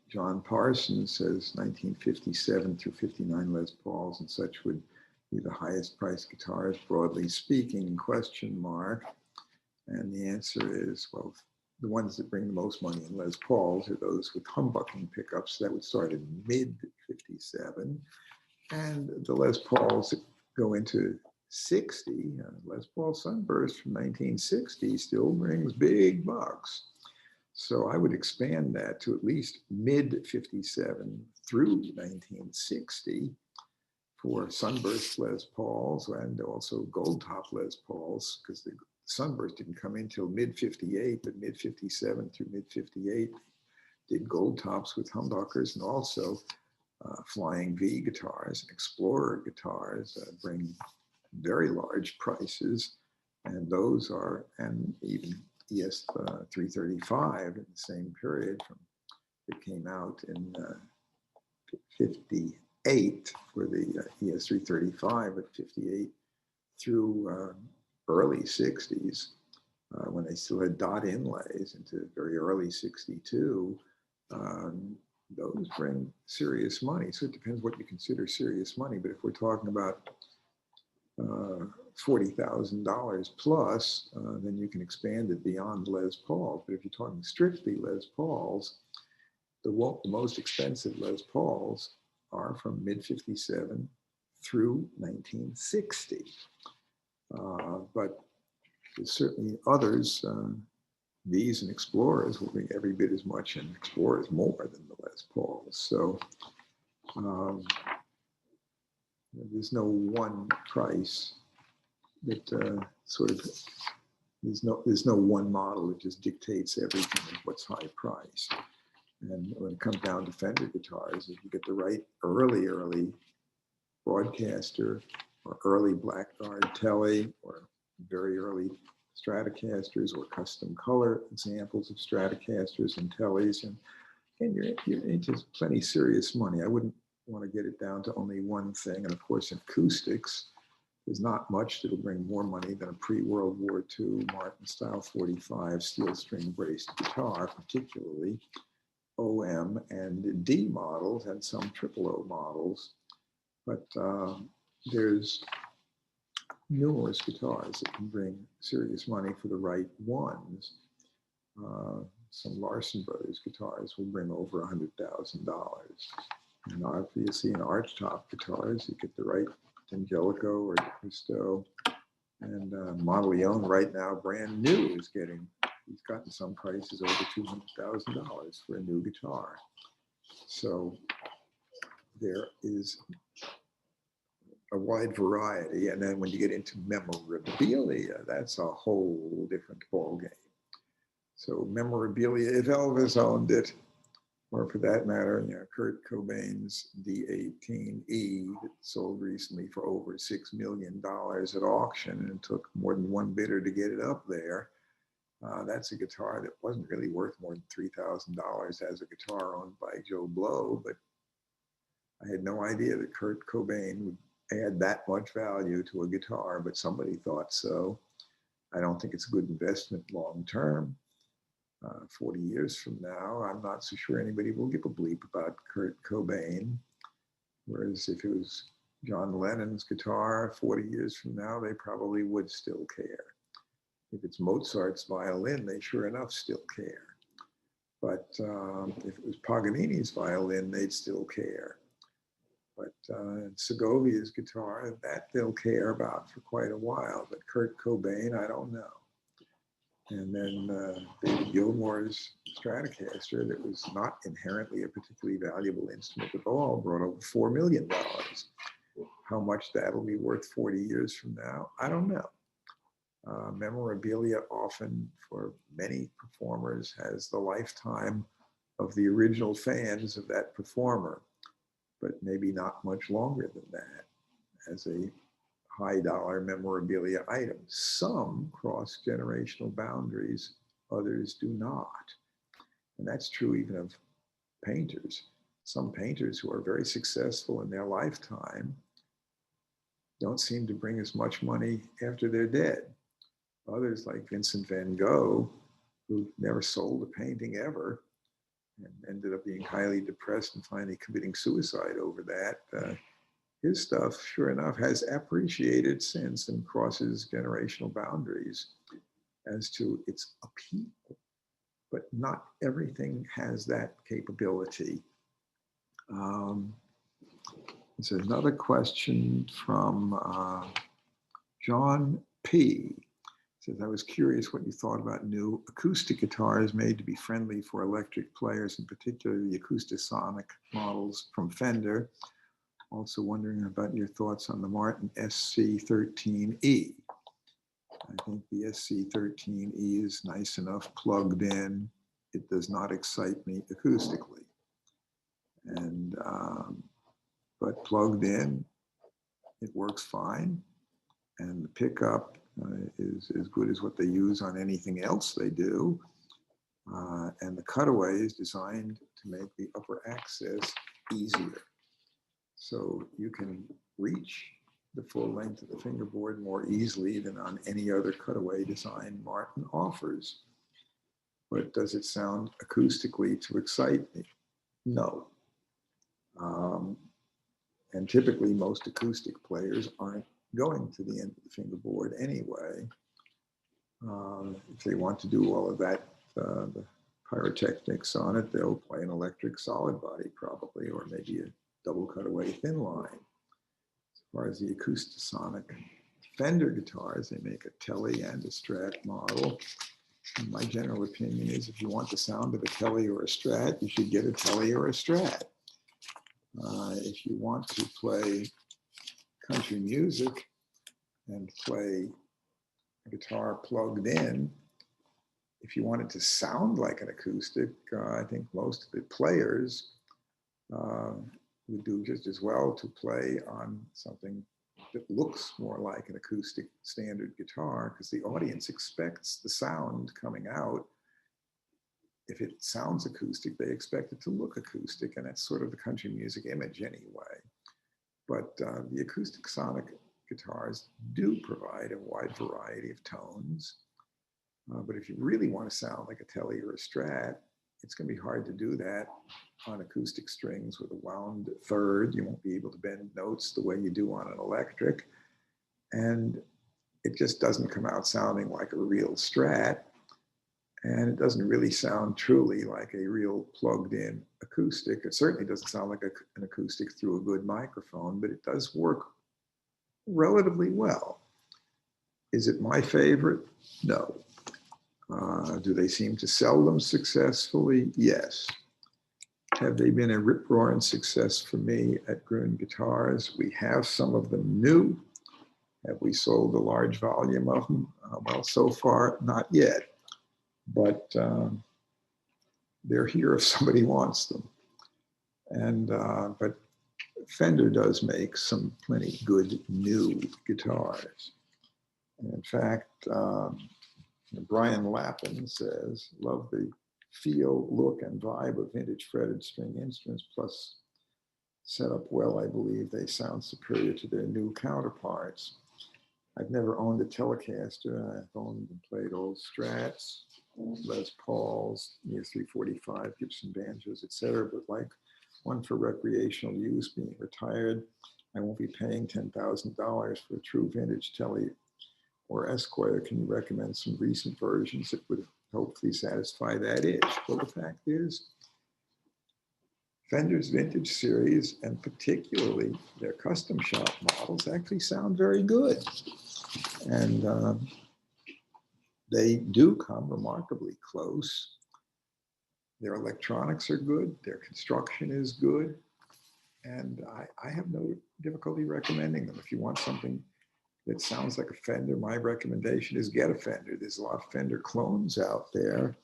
John Parsons says 1957 through 59 Les Pauls and such would be the highest priced guitars, broadly speaking, question mark. And the answer is, well, the ones that bring the most money in Les Pauls are those with humbucking pickups. That would start in mid-57. And the Les Pauls that go into 60, Les Paul Sunburst from 1960 still brings big bucks. So I would expand that to at least mid-57 through 1960 for Sunburst Les Pauls and also Gold Top Les Pauls, because the Sunburst didn't come in until mid-58, but mid-57 through mid-58 did Gold Tops with humbuckers, and also Flying V guitars and Explorer guitars bring very large prices, and those are, and even ES 335 in the same period from it came out in 58 for the ES 335, but 58 through early 60s when they still had dot inlays into very early 62. Those bring serious money. So it depends what you consider serious money. But if we're talking about $40,000 plus, then you can expand it beyond Les Pauls. But if you're talking strictly Les Pauls, the most expensive Les Pauls are from mid-57 through 1960. But there's certainly others, V's and Explorers will bring every bit as much, and Explorers more than the Les Pauls. So there's no one price that sort of, there's no one model that just dictates everything of what's high price. And when it comes down to Fender guitars, if you get the right early Broadcaster or early Blackguard Tele or very early Stratocasters or custom color examples of Stratocasters and Teles, and you're into plenty serious money. I wouldn't want to get it down to only one thing. And of course, in acoustics, there's not much that'll bring more money than a pre-World War II Martin style 45 steel string braced guitar, particularly OM and D models and some triple O models. But there's numerous guitars that can bring serious money for the right ones. Some Larson Brothers guitars will bring over $100,000. And obviously in archtop guitars, you get the right Angelico or Cristo. And Monteleone right now, brand new, he's gotten some prices over $200,000 for a new guitar. So there is a wide variety. And then when you get into memorabilia, that's a whole different ballgame. So memorabilia, if Elvis owned it, or for that matter, you know, Kurt Cobain's D18E that sold recently for over $6 million at auction, and it took more than one bidder to get it up there. That's a guitar that wasn't really worth more than $3,000 as a guitar owned by Joe Blow, but I had no idea that Kurt Cobain would add that much value to a guitar, but somebody thought so. I don't think it's a good investment long term. 40 years from now, I'm not so sure anybody will give a bleep about Kurt Cobain. Whereas if it was John Lennon's guitar 40 years from now, they probably would still care. If it's Mozart's violin, they sure enough still care. But if it was Paganini's violin, they'd still care. But Segovia's guitar, that they'll care about for quite a while. But Kurt Cobain, I don't know. And then David Gilmour's Stratocaster, that was not inherently a particularly valuable instrument at all, brought over $4 million. How much that'll be worth 40 years from now, I don't know. Memorabilia often, for many performers, has the lifetime of the original fans of that performer, but maybe not much longer than that as a high dollar memorabilia item. Some cross generational boundaries, others do not. And that's true even of painters. Some painters who are very successful in their lifetime don't seem to bring as much money after they're dead. Others, like Vincent van Gogh, who never sold a painting ever and ended up being highly depressed and finally committing suicide over that. His stuff, sure enough, has appreciated since and crosses generational boundaries as to its appeal. But not everything has that capability. There's another question from John P. Says, I was curious what you thought about new acoustic guitars made to be friendly for electric players, in particular the Acoustasonic models from Fender. Also wondering about your thoughts on the Martin SC13E. I think the SC13E is nice enough plugged in. It does not excite me acoustically. And, but plugged in, it works fine. And the pickup is as good as what they use on anything else they do. And the cutaway is designed to make the upper access easier. So you can reach the full length of the fingerboard more easily than on any other cutaway design Martin offers. But does it sound acoustically to excite me? No. And typically most acoustic players aren't going to the end of the fingerboard anyway. If they want to do all of that, the pyrotechnics on it, they'll play an electric solid body probably, or maybe a double cutaway thin line. As far as the Acoustasonic Fender guitars, they make a Tele and a Strat model. And my general opinion is if you want the sound of a Tele or a Strat, you should get a Tele or a Strat. If you want to play country music and play a guitar plugged in, if you want it to sound like an acoustic, I think most of the players would do just as well to play on something that looks more like an acoustic standard guitar, because the audience expects the sound coming out. If it sounds acoustic, they expect it to look acoustic, and that's sort of the country music image anyway. But the acoustic sonic guitars do provide a wide variety of tones. But if you really want to sound like a Tele or a Strat, it's going to be hard to do that on acoustic strings with a wound third. You won't be able to bend notes the way you do on an electric. And it just doesn't come out sounding like a real Strat. And it doesn't really sound truly like a real plugged in acoustic. It certainly doesn't sound like an acoustic through a good microphone, but it does work relatively well. Is it my favorite? No. Do they seem to sell them successfully? Yes. Have they been a rip-roaring success for me at Gruhn Guitars? We have some of them new. Have we sold a large volume of them? Well, so far, not yet. but they're here if somebody wants them. And but Fender does make some plenty good new guitars. And in fact, Brian Lappin says, love the feel, look, and vibe of vintage fretted string instruments, plus set up well, I believe they sound superior to their new counterparts. I've never owned a Telecaster. I've owned and played old Strats, Les Pauls, near 345, Gibson banjos, etc. But like one for recreational use, being retired, I won't be paying $10,000 for a true vintage Tele or Esquire. Can you recommend some recent versions that would hopefully satisfy that itch? Well, the fact is, Fender's vintage series, and particularly their custom shop models, actually sound very good. And they do come remarkably close. Their electronics are good, their construction is good, and I have no difficulty recommending them. If you want something that sounds like a Fender, my recommendation is get a Fender. There's a lot of Fender clones out there,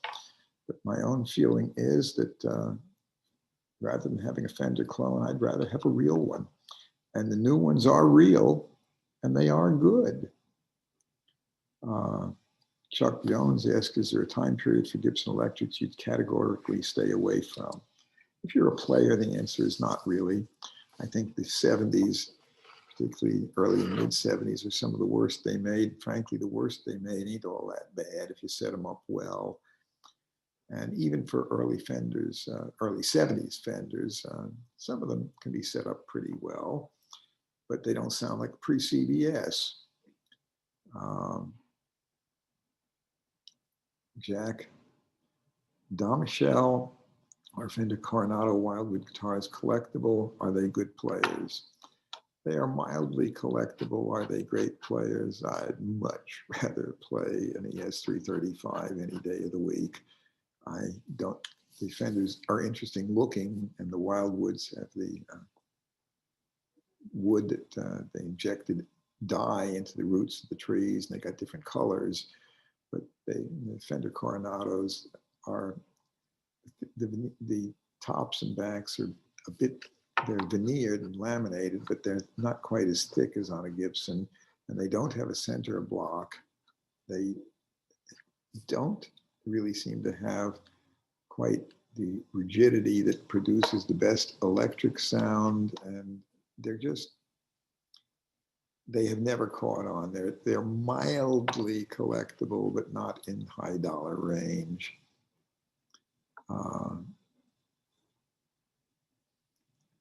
but my own feeling is that rather than having a Fender clone, I'd rather have a real one. And the new ones are real, and they are good. Chuck Jones asked, is there a time period for Gibson Electrics you'd categorically stay away from? If you're a player, the answer is not really. I think the 70s, particularly early and mid 70s, are some of the worst they made. Frankly, the worst they made ain't all that bad if you set them up well. And even for early Fenders, early 70s Fenders, some of them can be set up pretty well, but they don't sound like pre-CBS. Jack Domichelle, are Fender Coronado Wildwood guitars collectible? Are they good players? They are mildly collectible. Are they great players? I'd much rather play an ES335 any day of the week. The Fenders are interesting looking, and the Wildwoods have the wood that they injected dye into the roots of the trees, and they got different colors. But the Fender Coronados are, the tops and backs are a bit, they're veneered and laminated, but they're not quite as thick as on a Gibson, and they don't have a center block. They don't really seem to have quite the rigidity that produces the best electric sound, and they have never caught on. They're mildly collectible, but not in high dollar range.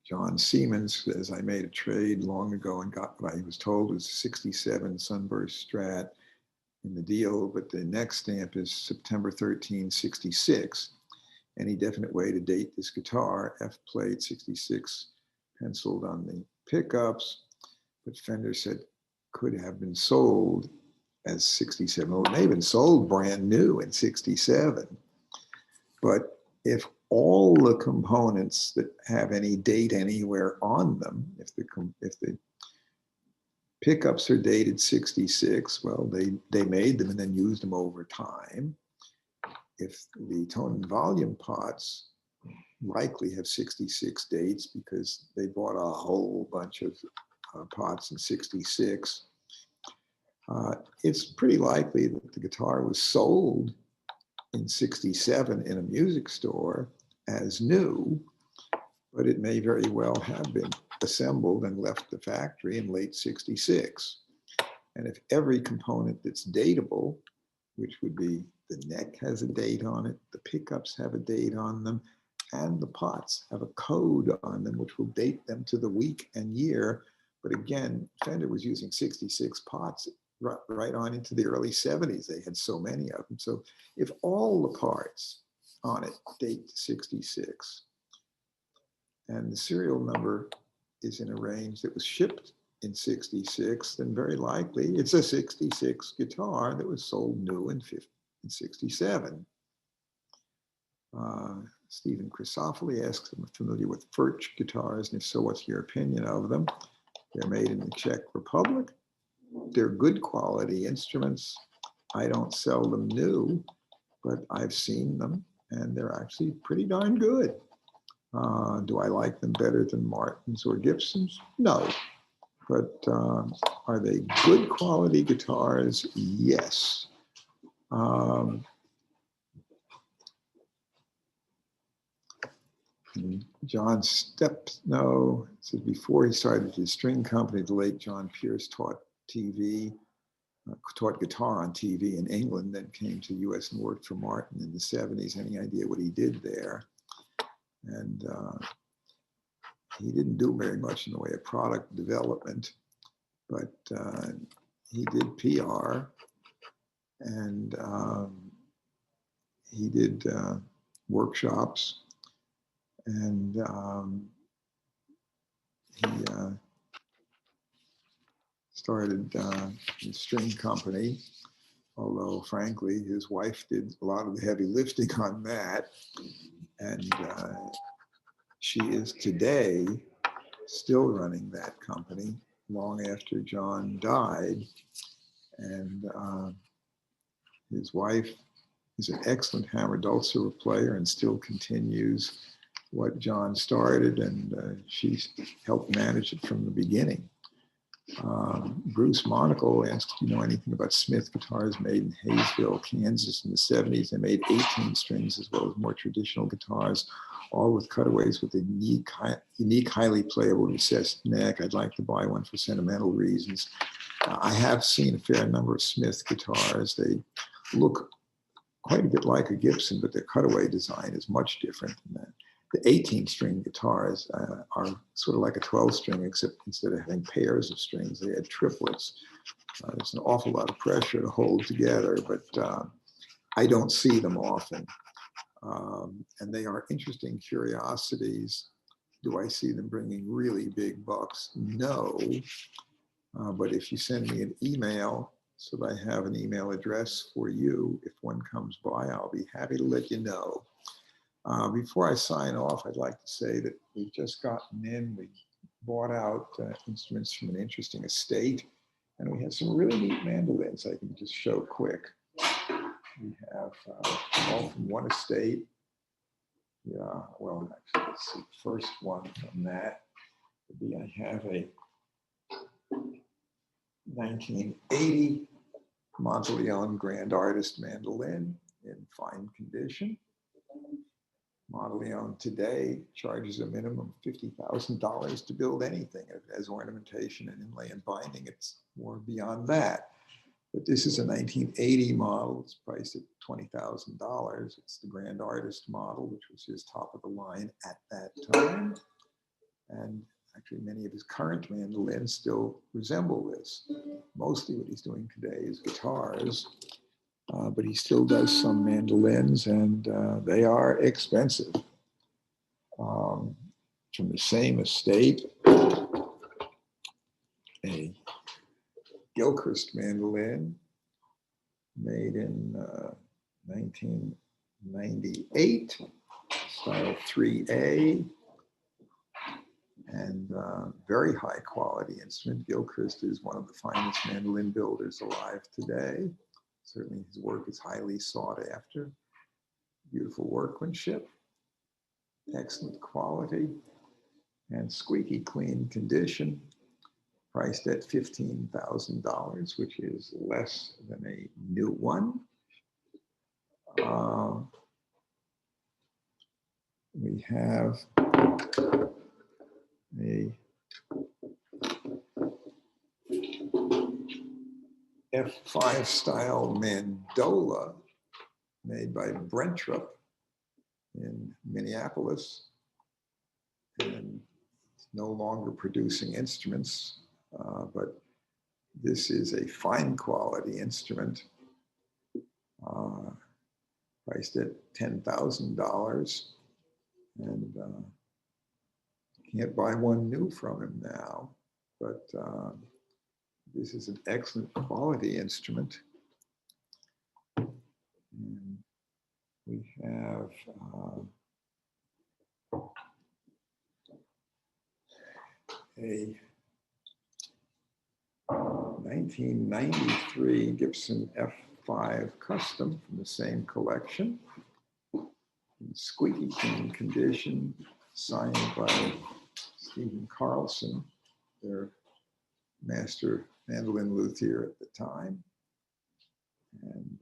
John Siemens says, I made a trade long ago and got what I was told was 67 Sunburst Strat in the deal, but the next stamp is September 13, 66. Any definite way to date this guitar? F plate 66 penciled on the pickups, but Fender said could have been sold as 67. Well, it may have been sold brand new in 67, but if all the components that have any date anywhere on them, if the pickups are dated 66, well, they made them and then used them over time. If the tone and volume pots likely have 66 dates because they bought a whole bunch of pots in 66, it's pretty likely that the guitar was sold in 67 in a music store as new, but it may very well have been assembled and left the factory in late 66. And if every component that's dateable, which would be the neck has a date on it, the pickups have a date on them, and the pots have a code on them, which will date them to the week and year. But again, Fender was using 66 pots right on into the early 70s. They had so many of them. So if all the parts on it date to 66, and the serial number is in a range that was shipped in 66, then very likely it's a 66 guitar that was sold new in 67. Stephen Chrysophilia asks, I'm familiar with Furch guitars, and if so, what's your opinion of them? They're made in the Czech Republic. They're good quality instruments. I don't sell them new, but I've seen them and they're actually pretty darn good. Do I like them better than Martins or Gibsons? No. But are they good quality guitars? Yes. John Stepno says before he started his string company, the late John Pierce taught guitar on TV in England, then came to the US and worked for Martin in the 70s. Any idea what he did there? And he didn't do very much in the way of product development, but he did PR and he did workshops, and he started a string company, although frankly his wife did a lot of the heavy lifting on that, and she is today still running that company long after John died. And his wife is an excellent hammer dulcimer player and still continues what John started, and she's helped manage it from the beginning. Bruce Monaco asked, do you know anything about Smith guitars made in Hayesville, Kansas in the 70s? They made 18 strings as well as more traditional guitars, all with cutaways with a unique highly playable recessed neck. I'd like to buy one for sentimental reasons. I have seen a fair number of Smith guitars. They look quite a bit like a Gibson, but their cutaway design is much different than that. The 18-string guitars are sort of like a 12-string, except instead of having pairs of strings, they had triplets. There's an awful lot of pressure to hold together, but I don't see them often. And they are interesting curiosities. Do I see them bringing really big bucks? No. But if you send me an email so that I have an email address for you, if one comes by, I'll be happy to let you know. Before I sign off, I'd like to say that we've just gotten in, we bought out instruments from an interesting estate, and we have some really neat mandolins I can just show quick. We have all from one estate. Yeah, well, actually, let's see, first one from that would be I have a 1980 Monteleone Grand Artist mandolin in fine condition. Monteleone today charges a minimum of $50,000 to build anything. If it has ornamentation and inlay and binding, it's more beyond that. But this is a 1980 model. It's priced at $20,000. It's the Grand Artist model, which was his top of the line at that time. And actually, many of his current mandolins still resemble this. Mostly what he's doing today is guitars. But he still does some mandolins, and they are expensive. From the same estate, a Gilchrist mandolin made in 1998, style 3A, and very high quality instrument. Gilchrist is one of the finest mandolin builders alive today. Certainly his work is highly sought after. Beautiful workmanship, excellent quality, and squeaky clean condition, priced at $15,000, which is less than a new one. We have a F5 style mandola made by Brentrup in Minneapolis, and it's no longer producing instruments, but this is a fine quality instrument, priced at $10,000, and can't buy one new from him now, but this is an excellent quality instrument. And we have a 1993 Gibson 5 custom from the same collection. In squeaky clean condition, signed by Stephen Carlson, their master mandolin luthier at the time. And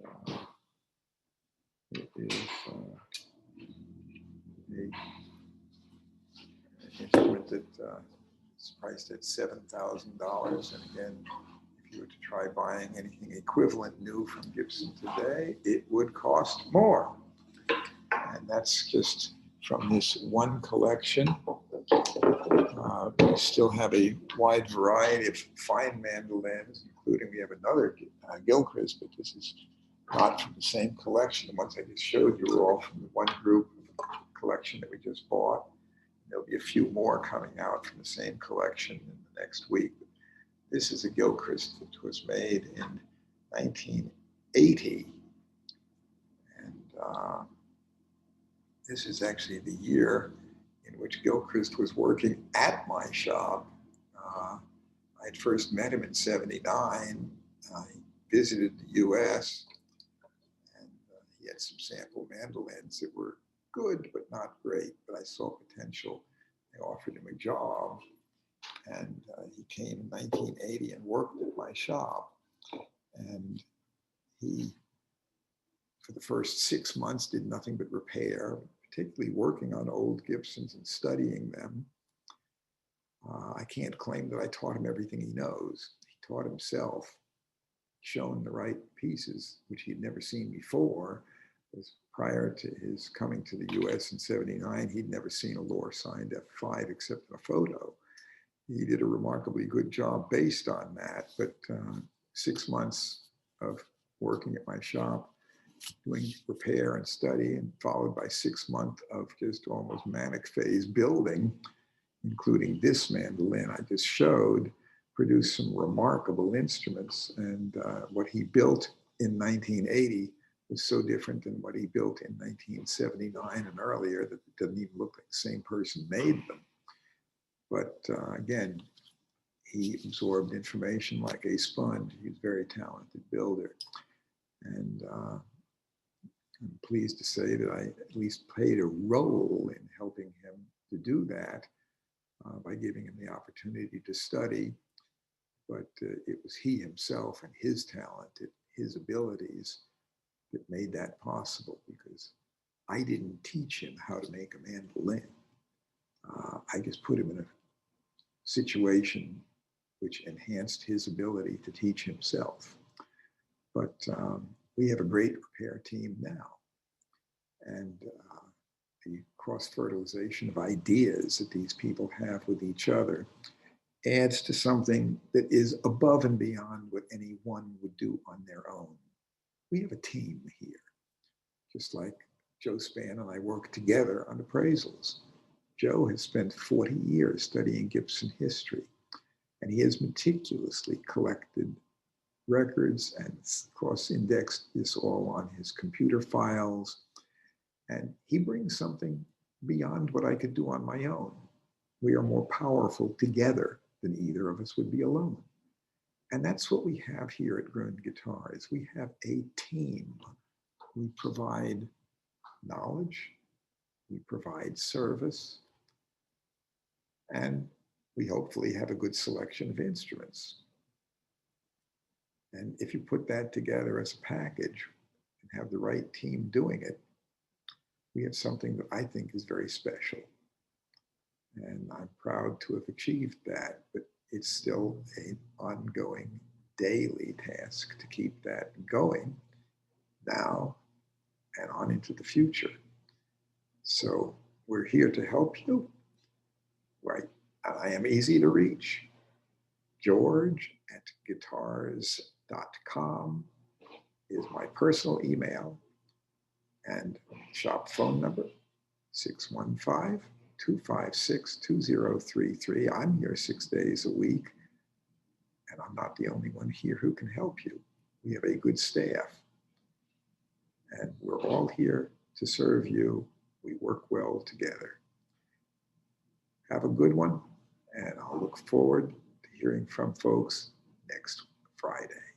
it is an instrument that is priced at $7,000. And again, if you were to try buying anything equivalent new from Gibson today, it would cost more. And that's just from this one collection. We still have a wide variety of fine mandolins, including we have another Gilchrist, but this is not from the same collection. The ones I just showed you were all from the one group collection that we just bought. There'll be a few more coming out from the same collection in the next week. This is a Gilchrist that was made in 1980. And this is actually the year in which Gilchrist was working at my shop. I had first met him in '79. He visited the US, and he had some sample mandolins that were good, but not great, but I saw potential. I offered him a job, and he came in 1980 and worked at my shop. And he, for the first 6 months, did nothing but repair, particularly working on old Gibsons and studying them. I can't claim that I taught him everything he knows. He taught himself, shown the right pieces, which he'd never seen before. Because prior to his coming to the US in '79, he'd never seen a Lohr signed F5 except in a photo. He did a remarkably good job based on that, but 6 months of working at my shop, doing repair and study, and followed by 6 months of just almost manic phase building, including this mandolin I just showed, produced some remarkable instruments. And what he built in 1980 was so different than what he built in 1979 and earlier that it doesn't even look like the same person made them. But again, he absorbed information like a sponge. He was a very talented builder. And I'm pleased to say that I at least played a role in helping him to do that by giving him the opportunity to study. But it was he himself and his talent, his abilities that made that possible, because I didn't teach him how to make a mandolin. I just put him in a situation which enhanced his ability to teach himself. But we have a great repair team now. And the cross-fertilization of ideas that these people have with each other adds to something that is above and beyond what any one would do on their own. We have a team here, just like Joe Spann and I work together on appraisals. Joe has spent 40 years studying Gibson history, and he has meticulously collected records and cross-indexed this all on his computer files. And he brings something beyond what I could do on my own. We are more powerful together than either of us would be alone. And that's what we have here at Gruhn Guitars. We have a team. We provide knowledge, we provide service, and we hopefully have a good selection of instruments. And if you put that together as a package and have the right team doing it, we have something that I think is very special. And I'm proud to have achieved that, but it's still an ongoing daily task to keep that going now and on into the future. So we're here to help you. Right. I am easy to reach. George@guitars.com is my personal email, and shop phone number 615-256-2033. I'm here 6 days a week, and I'm not the only one here who can help you. We have a good staff, and we're all here to serve you. We work well together. Have a good one, and I'll look forward to hearing from folks next Friday.